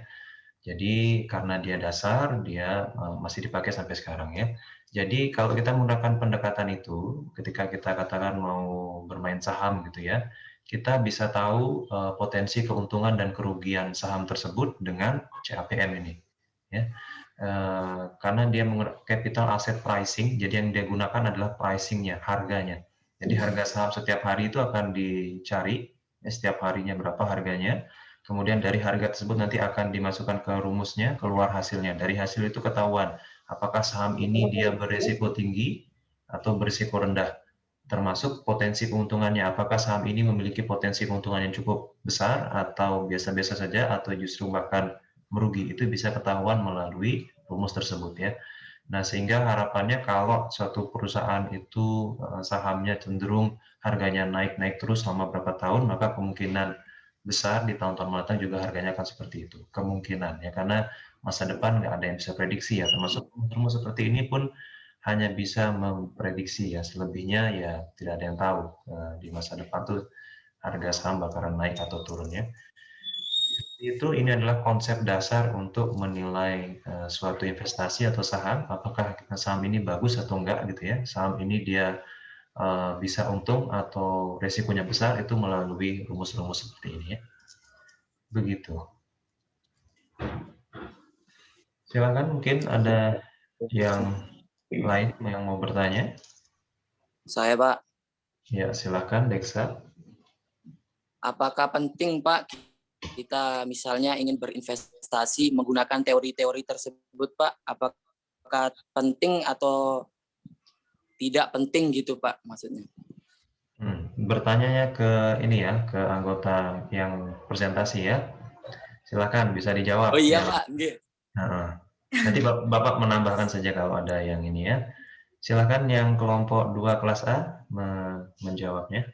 Jadi karena dia dasar, dia masih dipakai sampai sekarang ya. Jadi kalau kita menggunakan pendekatan itu, ketika kita katakan mau bermain saham gitu ya, kita bisa tahu potensi keuntungan dan kerugian saham tersebut dengan CAPM ini. Ya. Karena dia menggunakan capital asset pricing, jadi yang dia gunakan adalah pricingnya, harganya. Jadi harga saham setiap hari itu akan dicari, ya, setiap harinya berapa harganya. Kemudian dari harga tersebut nanti akan dimasukkan ke rumusnya, keluar hasilnya. Dari hasil itu ketahuan apakah saham ini dia berisiko tinggi atau berisiko rendah. Termasuk potensi keuntungannya, apakah saham ini memiliki potensi keuntungan yang cukup besar atau biasa-biasa saja atau justru bahkan merugi. Itu bisa ketahuan melalui rumus tersebut ya. Nah, sehingga harapannya kalau suatu perusahaan itu sahamnya cenderung harganya naik-naik terus selama berapa tahun, maka kemungkinan besar di tahun-tahun mendatang juga harganya akan seperti itu. Kemungkinan ya, karena masa depan nggak ada yang bisa prediksi ya, termasuk rumus seperti ini pun hanya bisa memprediksi ya, selebihnya ya tidak ada yang tahu di masa depan tuh harga saham bakalan naik atau turun ya. Itu ini adalah konsep dasar untuk menilai suatu investasi atau saham, apakah saham ini bagus atau enggak gitu ya. Saham ini dia bisa untung atau resikonya besar itu melalui rumus-rumus seperti ini ya. Begitu. Silakan mungkin ada yang lain yang mau bertanya. Saya, Pak. Ya, silakan Deksa. Apakah penting, Pak, kita misalnya ingin berinvestasi menggunakan teori-teori tersebut, Pak? Apakah penting atau tidak penting gitu, Pak, maksudnya? Bertanyanya ke ini ya, ke anggota yang presentasi ya. Silakan bisa dijawab. Oh iya, ya. Pak. Nanti Bapak menambahkan saja kalau ada yang ini ya. Silakan yang kelompok 2 kelas A menjawabnya.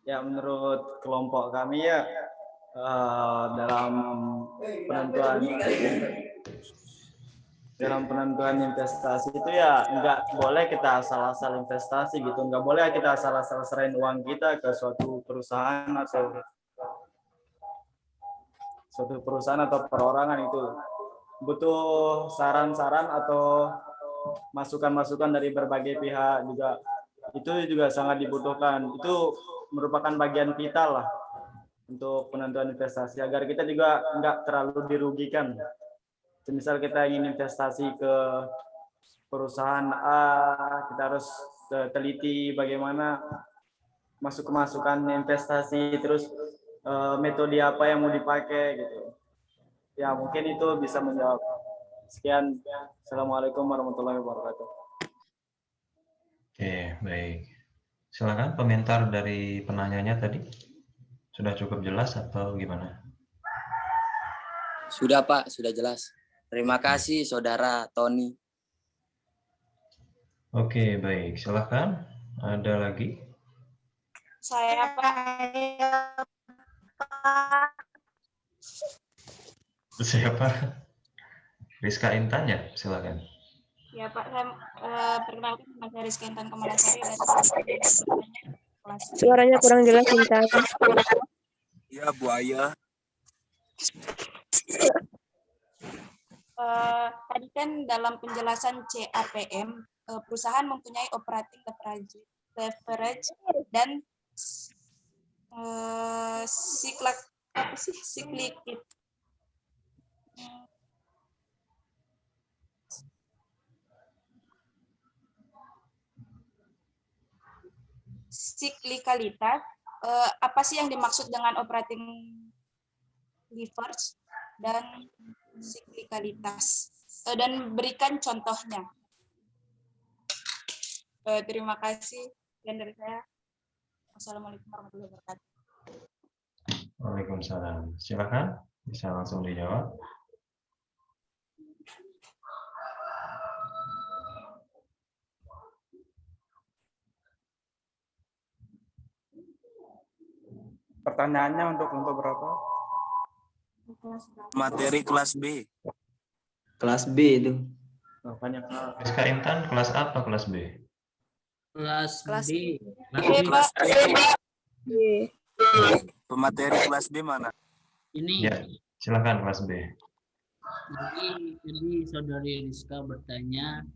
Ya, menurut kelompok kami ya dalam penentuan investasi itu ya nggak boleh kita asal-asal investasi gitu, nggak boleh kita asal-asal serahin uang kita ke suatu perusahaan atau perorangan. Itu butuh saran-saran atau masukan-masukan dari berbagai pihak juga. Itu juga sangat dibutuhkan. Itu merupakan bagian vital lah untuk penentuan investasi agar kita juga nggak terlalu dirugikan. Misal kita ingin investasi ke perusahaan A, kita harus teliti bagaimana masukan investasi, terus metode apa yang mau dipakai gitu. Ya, mungkin itu bisa menjawab. Sekian. Assalamualaikum warahmatullahi wabarakatuh. Oke, baik. Silakan komentar dari penanyanya tadi. Sudah cukup jelas atau gimana? Sudah Pak, sudah jelas. Terima kasih Saudara Tony. Oke, baik. Silakan. Ada lagi? Saya Pak. Siapa? Rizka Intan ya? Silakan. Ya Pak, saya perkenalkan nama saya Rizky Intan Kamalasari dari kelas. Suaranya kurang jelas, Intan. Ya, Buaya. Tadi kan dalam penjelasan CAPM, perusahaan mempunyai operating leverage dan siklikalitas. Apa sih yang dimaksud dengan operating leverage dan siklikalitas, dan berikan contohnya. Terima kasih. Dan dari saya, Wassalamualaikum warahmatullahi wabarakatuh. Waalaikumsalam. Silakan, bisa langsung dijawab. Pertanyaannya untuk kelompok berapa? Materi kelas B. Kelas B itu. Rizka Intan kelas apa kelas B? Kelas B. Kelas B. Pemateri kelas B mana? Ini. Ya, silakan kelas B. Jadi Saudari Rizka bertanya,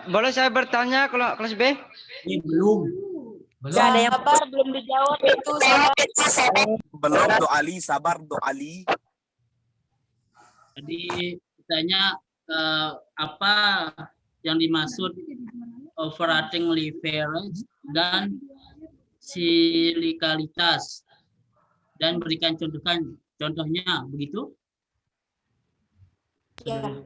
boleh saya bertanya kalau kelas B? Belum. Ada yang belum dijawab itu. Belum, doali, sabar doali. Jadi ditanya apa yang dimaksud operating leverage dan siklikalitas, dan berikan contohnya, begitu? Ya.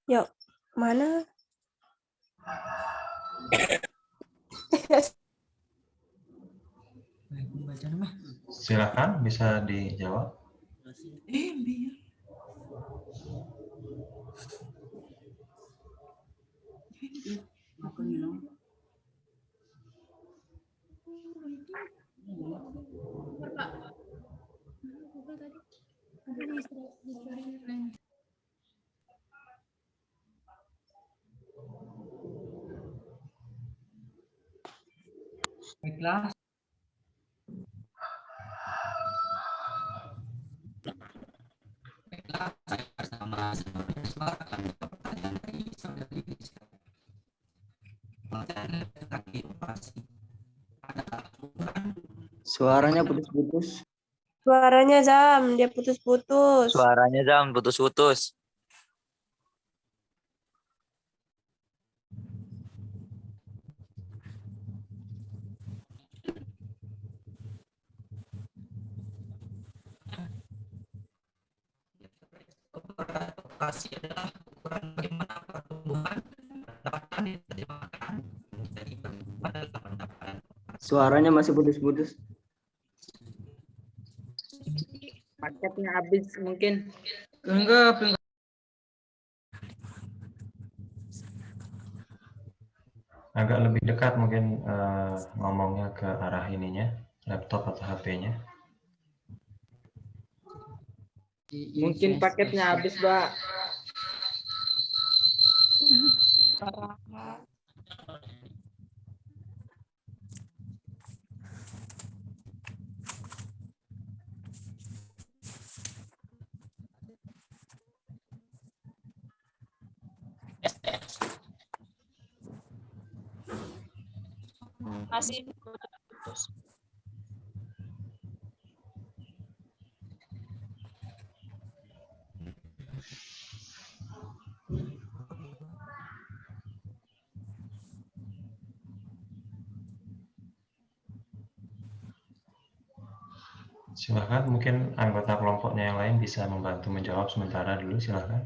Yuk, mana? Silakan, bisa dijawab. Baiklah. Baiklah, saya bersama Saudara Iswar akan menjawab pertanyaan dari Saudari Rizka. Materi tentang operasi adalah ukuran. Suaranya putus-putus. Suaranya Zam, dia putus-putus. Suaranya Zam, putus-putus. Operasi adalah ukuran bagaimana pertumbuhan pendapatan yang diterjemahkan menjadi pada pendapatan. Suaranya masih putus-putus. Paketnya habis mungkin. Enggak. Agak lebih dekat mungkin ngomongnya ke arah ininya, laptop atau HP-nya. Mungkin paketnya habis, Mbak. Masih Silakan, mungkin anggota kelompoknya yang lain bisa membantu menjawab sementara dulu, silakan.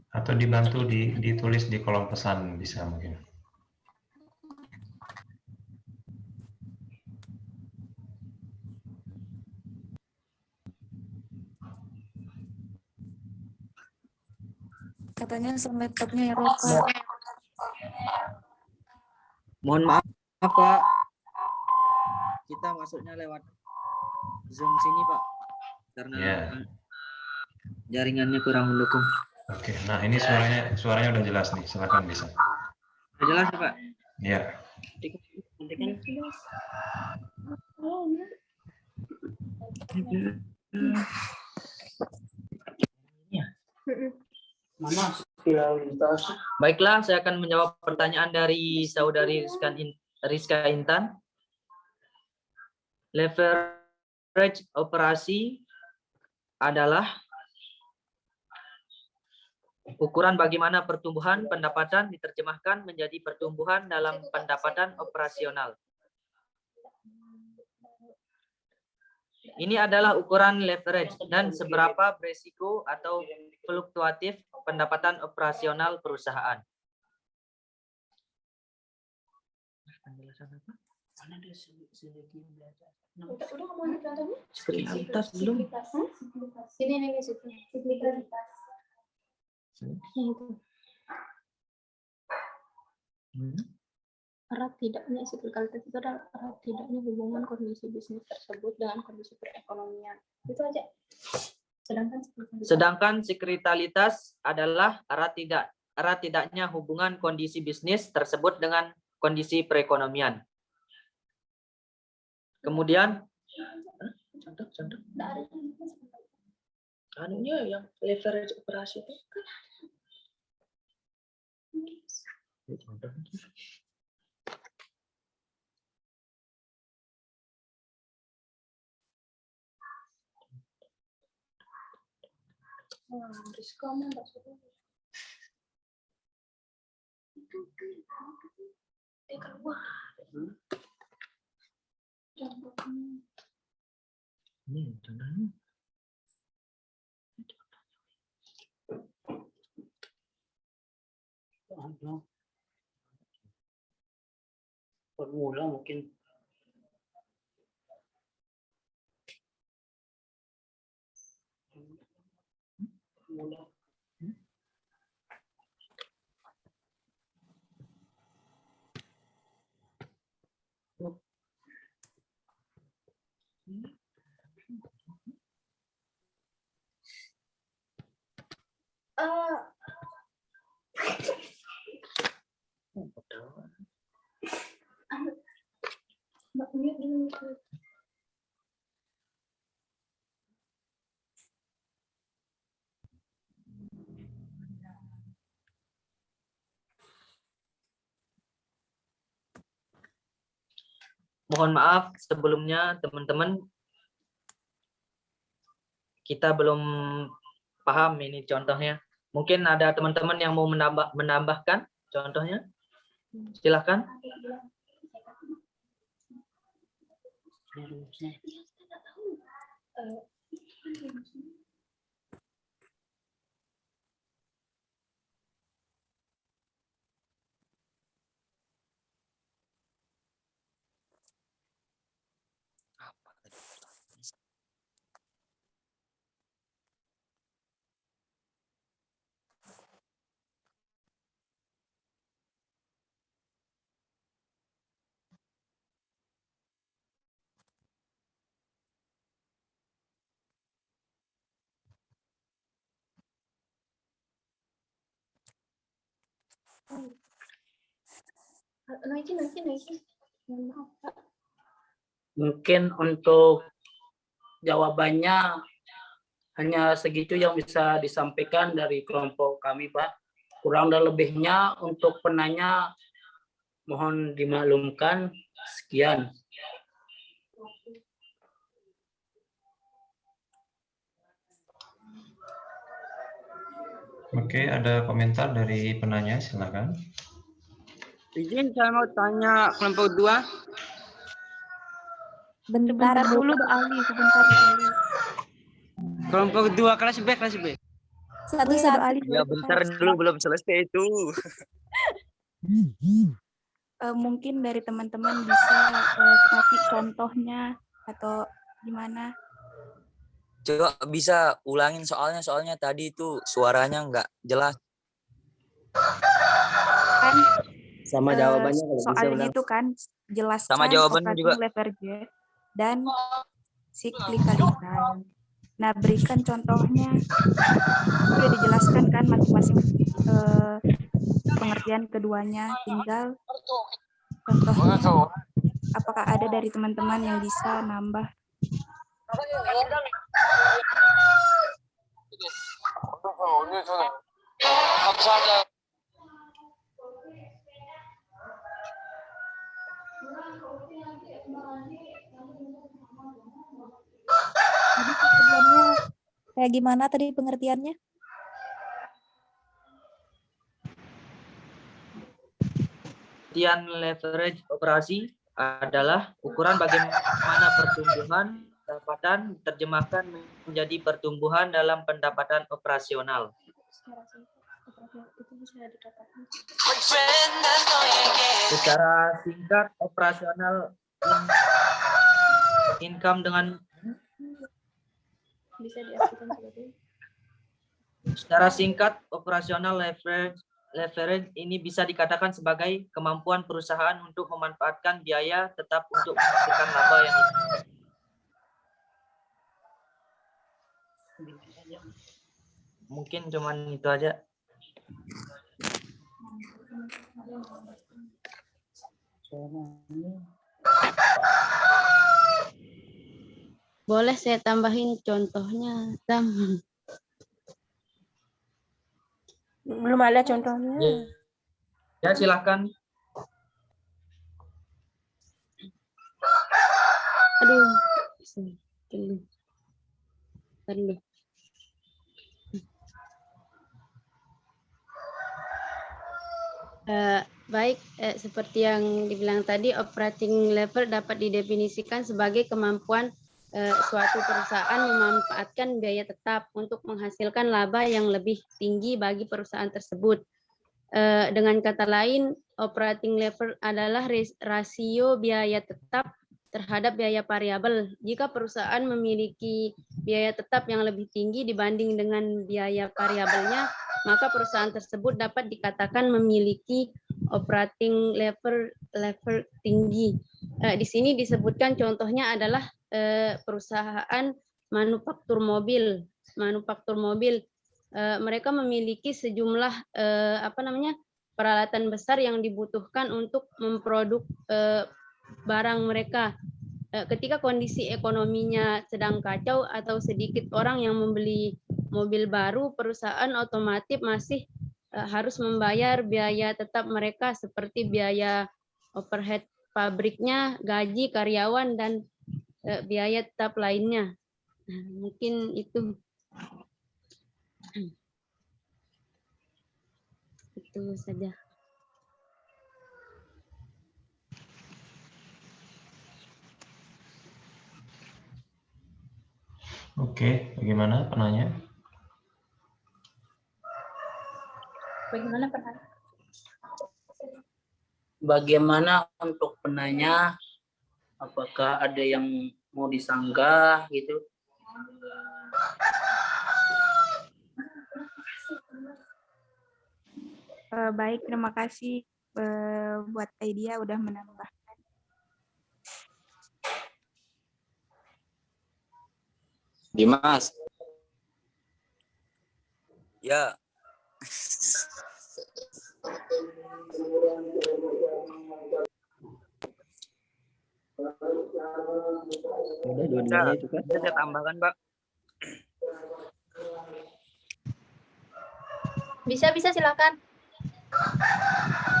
Atau dibantu ditulis di kolom pesan bisa mungkin. Katanya sound laptopnya error, Pak. Mohon maaf, Pak. Kita masuknya lewat Zoom sini, Pak. Karena jaringannya kurang mendukung. Oke, nah ini suaranya udah jelas nih, silakan bisa. Udah jelas ya, Pak? Iya. Baiklah, saya akan menjawab pertanyaan dari saudari Rizka Intan. Leverage operasi adalah ukuran bagaimana pertumbuhan pendapatan diterjemahkan menjadi pertumbuhan dalam pendapatan operasional. Ini adalah ukuran leverage dan seberapa beresiko atau fluktuatif pendapatan operasional perusahaan. Penjelasan apa? Mana ada segi belajar? Udah ngomongin contohnya? Sekuritas belum? Ini sekuritas. Erat tidaknya sekuritas itu adalah erat tidaknya hubungan kondisi bisnis tersebut dengan kondisi perekonomian. Itu aja. Sedangkan sekuritas adalah erat tidaknya hubungan kondisi bisnis tersebut dengan kondisi perekonomian. Kemudian contoh anunya yang leverage operasi itu contohnya. Formula mungkin. Formula. Mohon maaf sebelumnya teman-teman, kita belum paham ini contohnya. Mungkin ada teman-teman yang mau menambahkan contohnya. Silakan. Naikin. Mohon maaf, Pak. Mungkin untuk jawabannya hanya segitu yang bisa disampaikan dari kelompok kami, Pak. Kurang dan lebihnya untuk penanya mohon dimaklumkan. Sekian. Oke, ada komentar dari penanya, silakan. Izin saya mau tanya kelompok 2. Sebentar dulu, Mbak Ali. Sebentar, Mbak Ali. Kelompok 2 kelas B. Satu-satu. Ali. Ya bentar dulu, belum selesai itu. Mungkin dari teman-teman bisa kasih contohnya atau gimana? Coba bisa ulangin soalnya tadi itu suaranya nggak jelas. Kan Sama jawabannya kalau bisa soal ulang. itu kan jelaskan Sama jawabannya operating juga. leverage dan siklikalitas. Nah, berikan contohnya. Sudah dijelaskan kan masing-masing pengertian keduanya. Tinggal contohnya apakah ada dari teman-teman yang bisa nambah? Jadi pengertiannya kayak gimana tadi pengertiannya? Pengertian leverage operasi adalah ukuran bagaimana pertumbuhan pendapatan diterjemahkan menjadi pertumbuhan dalam pendapatan operasional. Secara singkat, operasional income dengan Bisa diartikan sebagai secara singkat, operasional leverage ini bisa dikatakan sebagai kemampuan perusahaan untuk memanfaatkan biaya tetap untuk menghasilkan laba yang mungkin cuman itu aja. Boleh saya tambahin contohnya, Sam? Belum ada contohnya. Ya, silakan. Aduh. Tunggu. Baik, seperti yang dibilang tadi, operating lever dapat didefinisikan sebagai kemampuan suatu perusahaan memanfaatkan biaya tetap untuk menghasilkan laba yang lebih tinggi bagi perusahaan tersebut. Dengan kata lain, operating lever adalah rasio biaya tetap terhadap biaya variabel. Jika perusahaan memiliki biaya tetap yang lebih tinggi dibanding dengan biaya variabelnya, maka perusahaan tersebut dapat dikatakan memiliki operating lever tinggi. Di sini disebutkan contohnya adalah perusahaan manufaktur mobil. Mereka memiliki sejumlah peralatan besar yang dibutuhkan untuk memproduk barang mereka. Ketika kondisi ekonominya sedang kacau atau sedikit orang yang membeli mobil baru, perusahaan otomatis masih harus membayar biaya tetap mereka seperti biaya overhead pabriknya, gaji karyawan, dan biaya tetap lainnya. Mungkin itu. Itu saja. Oke, bagaimana penanya? Bagaimana untuk penanya? Apakah ada yang mau disanggah gitu? Baik, terima kasih buat idea udah menambahkan. Dimas. Ya. Udah dua-duanya itu kan. Bisa saya tambahkan, Pak? Bisa silakan.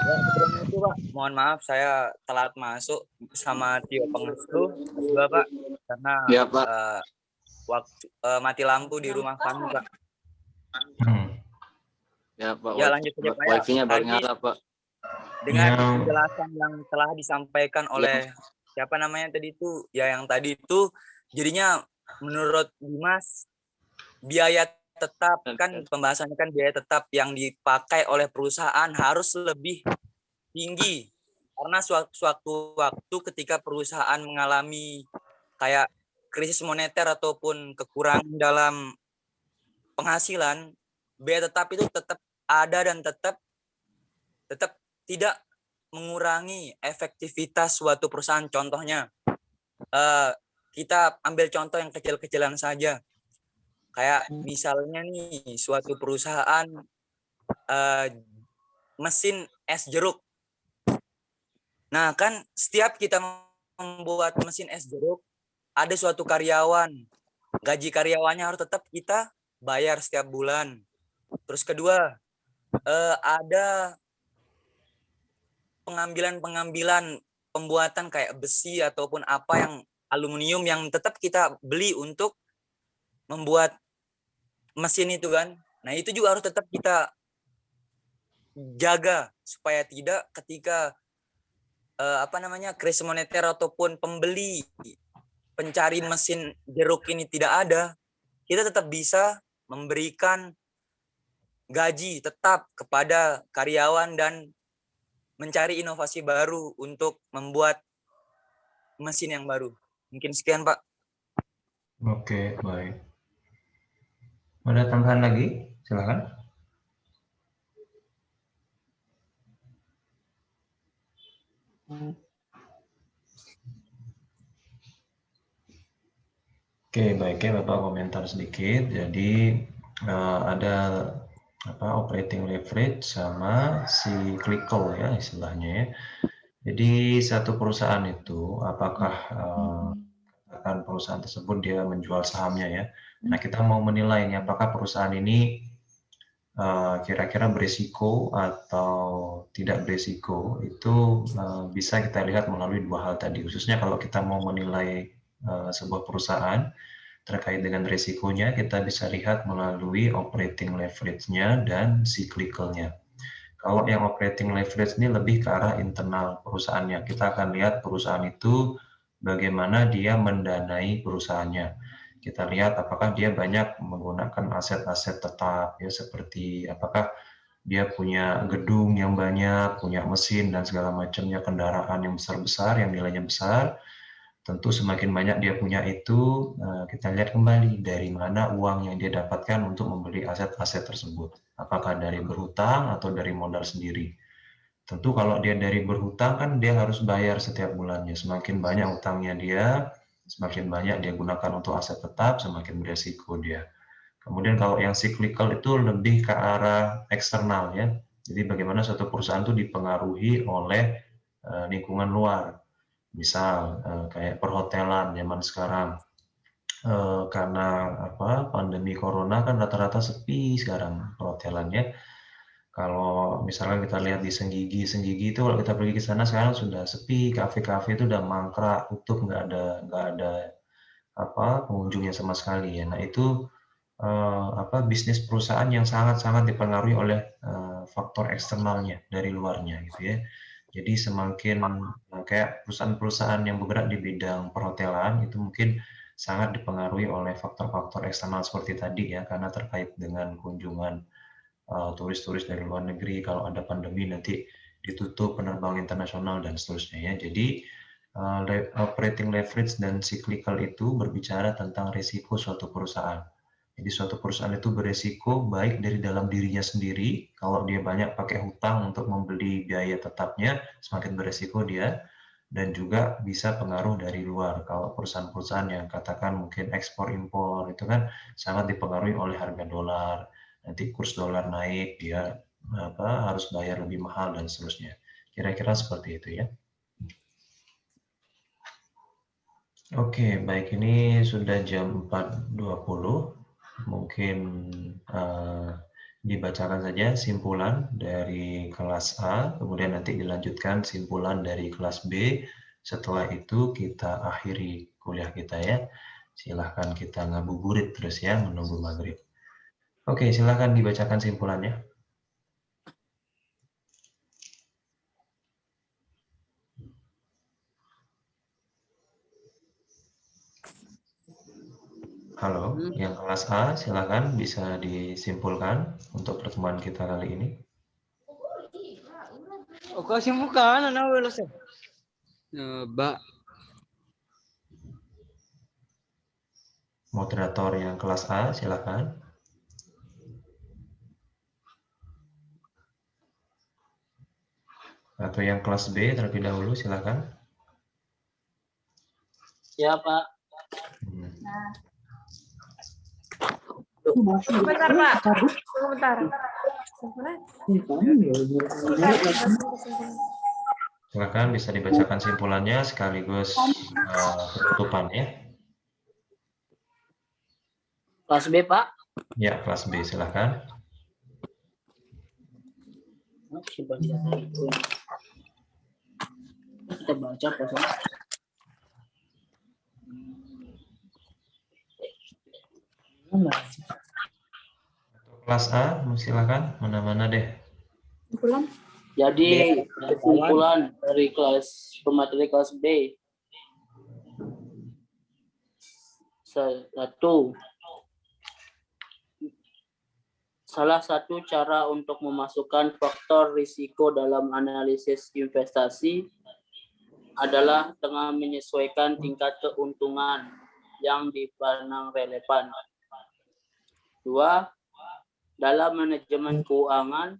Ya, sebelum itu, Pak, mohon maaf saya telat masuk sama Tio Pengestu juga, Pak, karena Ya, Pak. mati lampu di rumah kami, Pak. Ya, Pak. Ya, lanjut saja, Pak. Wifi-nya baru Tadi, nyala, Pak. dengan penjelasan yang telah disampaikan oleh siapa namanya tadi itu, ya yang tadi itu jadinya menurut Dimas biaya tetap kan pembahasannya kan biaya tetap yang dipakai oleh perusahaan harus lebih tinggi karena suatu waktu ketika perusahaan mengalami kayak krisis moneter ataupun kekurangan dalam penghasilan, biaya tetap itu tetap ada dan tetap tidak mengurangi efektivitas suatu perusahaan. Contohnya kita ambil contoh yang kecil-kecilan saja. Kayak misalnya nih suatu perusahaan mesin es jeruk. Nah kan setiap kita membuat mesin es jeruk ada suatu karyawan. Gaji karyawannya harus tetap kita bayar setiap bulan. Terus kedua ada pengambilan pembuatan kayak besi ataupun apa yang aluminium yang tetap kita beli untuk membuat mesin itu kan. Nah, itu juga harus tetap kita jaga supaya tidak ketika krisis moneter ataupun pembeli pencari mesin jeruk ini tidak ada, kita tetap bisa memberikan gaji tetap kepada karyawan dan mencari inovasi baru untuk membuat mesin yang baru. Mungkin sekian, Pak. Oke, baik. Ada tambahan lagi? Silakan. Oke, baik ya Bapak komentar sedikit. Jadi ada operating leverage sama cyclical ya istilahnya ya. Jadi satu perusahaan itu apakah perusahaan tersebut dia menjual sahamnya ya. Nah, kita mau menilai apakah perusahaan ini kira-kira berisiko atau tidak berisiko itu bisa kita lihat melalui dua hal tadi. Khususnya kalau kita mau menilai sebuah perusahaan terkait dengan risikonya, kita bisa lihat melalui operating leverage-nya dan cyclical-nya. Kalau yang operating leverage ini lebih ke arah internal perusahaannya. Kita akan lihat perusahaan itu bagaimana dia mendanai perusahaannya. Kita lihat apakah dia banyak menggunakan aset-aset tetap, ya seperti apakah dia punya gedung yang banyak, punya mesin dan segala macamnya, kendaraan yang besar-besar, yang nilainya besar. Tentu semakin banyak dia punya itu, kita lihat kembali dari mana uang yang dia dapatkan untuk membeli aset-aset tersebut. Apakah dari berhutang atau dari modal sendiri. Tentu kalau dia dari berhutang kan dia harus bayar setiap bulannya. Semakin banyak utangnya dia, semakin banyak dia gunakan untuk aset tetap, semakin beresiko dia. Kemudian kalau yang cyclical itu lebih ke arah eksternal ya. Jadi bagaimana suatu perusahaan itu dipengaruhi oleh lingkungan luar. Misal kayak perhotelan zaman sekarang. Karena pandemi corona kan rata-rata sepi sekarang perhotelannya. Kalau misalnya kita lihat di Senggigi itu kalau kita pergi ke sana sekarang sudah sepi, kafe-kafe itu udah mangkrak, tutup, nggak ada pengunjungnya sama sekali ya. Nah itu bisnis perusahaan yang sangat-sangat dipengaruhi oleh faktor eksternalnya dari luarnya gitu ya. Jadi semakin kayak perusahaan-perusahaan yang bergerak di bidang perhotelan itu mungkin sangat dipengaruhi oleh faktor-faktor eksternal seperti tadi ya, karena terkait dengan kunjungan turis-turis dari luar negeri, kalau ada pandemi nanti ditutup penerbangan internasional dan seterusnya ya. Jadi operating leverage dan cyclical itu berbicara tentang risiko suatu perusahaan. Jadi suatu perusahaan itu beresiko baik dari dalam dirinya sendiri, kalau dia banyak pakai hutang untuk membeli biaya tetapnya, semakin beresiko dia, dan juga bisa pengaruh dari luar. Kalau perusahaan-perusahaan yang katakan mungkin ekspor-impor itu kan sangat dipengaruhi oleh harga dolar. Nanti kurs dolar naik, dia harus bayar lebih mahal dan seterusnya. Kira-kira seperti itu ya. Oke, baik, ini sudah jam 4.20. Mungkin dibacakan saja simpulan dari kelas A, kemudian nanti dilanjutkan simpulan dari kelas B. Setelah itu kita akhiri kuliah kita ya. Silahkan kita ngabuburit terus ya, menunggu maghrib. Oke, silahkan dibacakan simpulannya. Halo, yang kelas A, silakan bisa disimpulkan untuk pertemuan kita kali ini. Oke, simpulkan, anak welos. Mbak. Moderator yang kelas A, silakan. Atau yang kelas B terlebih dahulu, silakan. Ya, Pak. Sebentar, Pak. Sebentar. Silakan bisa dibacakan simpulannya sekaligus penutupannya. Kelas B, Pak. Ya, kelas B, silakan. Kita baca kosong. Kelas A, silakan. Mana-mana deh. Jadi kesimpulan dari pemateri kelas B. 1. Salah satu cara untuk memasukkan faktor risiko dalam analisis investasi adalah dengan menyesuaikan tingkat keuntungan yang dipandang relevan. 2. Dalam manajemen keuangan,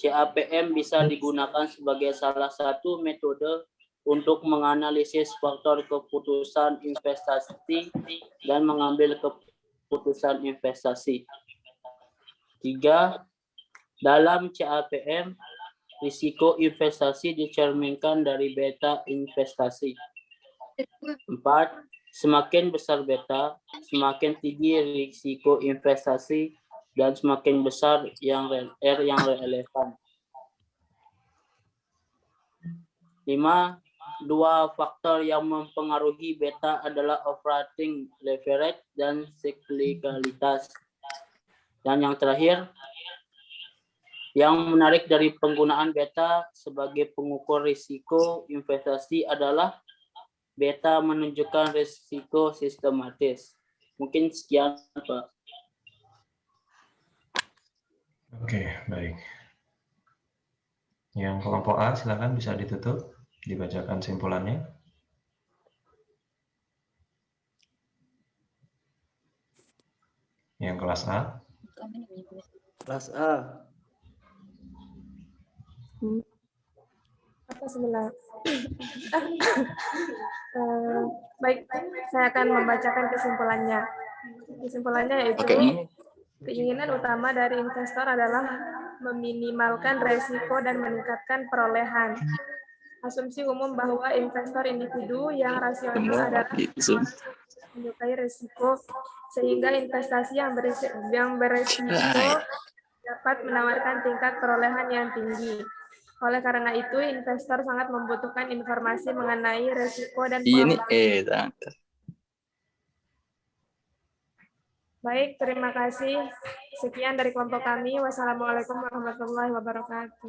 CAPM bisa digunakan sebagai salah satu metode untuk menganalisis faktor keputusan investasi dan mengambil keputusan investasi. 3. Dalam CAPM, risiko investasi dicerminkan dari beta investasi. 4. Semakin besar beta, semakin tinggi risiko investasi dan semakin besar yang relevan. 5. Dua faktor yang mempengaruhi beta adalah operating leverage dan siklikalitas. Dan yang terakhir, yang menarik dari penggunaan beta sebagai pengukur risiko investasi adalah beta menunjukkan risiko sistematis. Mungkin sekian, Pak. Oke, baik. Yang kelompok A, silakan bisa ditutup, dibacakan simpulannya. Yang kelas A. Kelas A. Baik, saya akan membacakan kesimpulannya. Kesimpulannya yaitu keinginan utama dari investor adalah meminimalkan resiko dan meningkatkan perolehan. Asumsi umum bahwa investor individu yang rasional adalah menyukai risiko, sehingga investasi yang beresiko dapat menawarkan tingkat perolehan yang tinggi. Oleh karena itu, investor sangat membutuhkan informasi mengenai risiko dan perolehan. Baik, terima kasih. Sekian dari kelompok kami. Wassalamualaikum warahmatullahi wabarakatuh.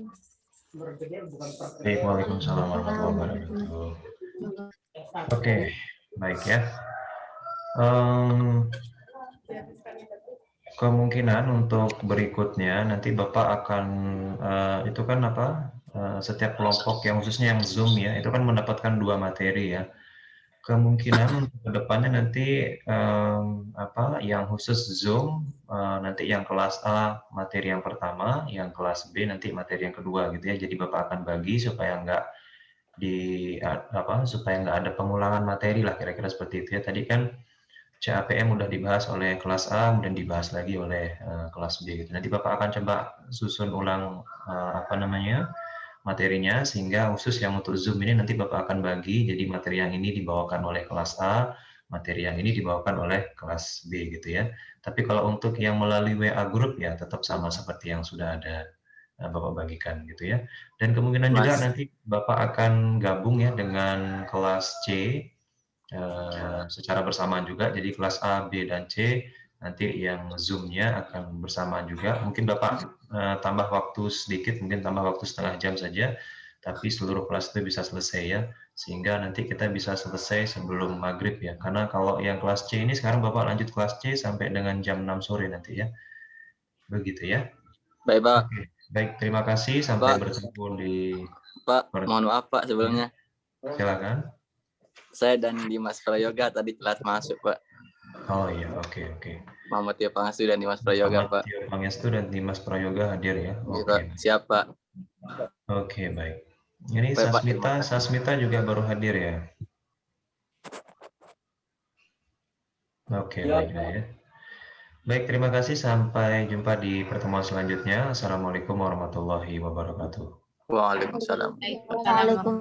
Baik, waalaikumsalam warahmatullahi wabarakatuh. Oke, baik ya. Kemungkinan untuk berikutnya nanti Bapak akan itu kan setiap kelompok yang khususnya yang Zoom ya, itu kan mendapatkan 2 materi ya. Kemungkinan untuk kedepannya nanti yang khusus Zoom nanti yang kelas A materi yang pertama, yang kelas B nanti materi yang kedua gitu ya. Jadi Bapak akan bagi supaya nggak supaya nggak ada pengulangan materi lah, kira-kira seperti itu ya. Tadi kan CAPM udah dibahas oleh kelas A, kemudian dibahas lagi oleh kelas B. Gitu. Nanti Bapak akan coba susun ulang materinya, sehingga khusus yang untuk Zoom ini nanti Bapak akan bagi, jadi materi yang ini dibawakan oleh kelas A, materi yang ini dibawakan oleh kelas B gitu ya. Tapi kalau untuk yang melalui WA Group ya tetap sama seperti yang sudah ada Bapak bagikan gitu ya. Dan kemungkinan juga nanti Bapak akan gabung ya dengan kelas C secara bersamaan juga. Jadi kelas A, B, dan C nanti yang Zoom-nya akan bersama juga. Mungkin Bapak tambah waktu sedikit, mungkin tambah waktu setengah jam saja, tapi seluruh kelas itu bisa selesai ya, sehingga nanti kita bisa selesai sebelum maghrib ya. Karena kalau yang kelas C ini sekarang Bapak lanjut kelas C sampai dengan jam 6 sore nanti ya. Begitu ya. Baik, Pak. Oke. Baik, terima kasih. Sampai bertemu di... Pak, mohon maaf Pak sebelumnya. Silakan. Saya dan Dimas Prayoga tadi telat masuk, Pak. Oh iya, oke. Muhammad Tio Pangestu dan Dimas Prayoga, Pak. Tio Pangestu dan Dimas Prayoga hadir ya. Oke. Siap, Pak. Oke, baik. Ini Baik, Sasmita juga baru hadir ya. Oke, baik ya. Baik, terima kasih. Sampai jumpa di pertemuan selanjutnya. Assalamualaikum warahmatullahi wabarakatuh. Waalaikumsalam. Waalaikumsalam.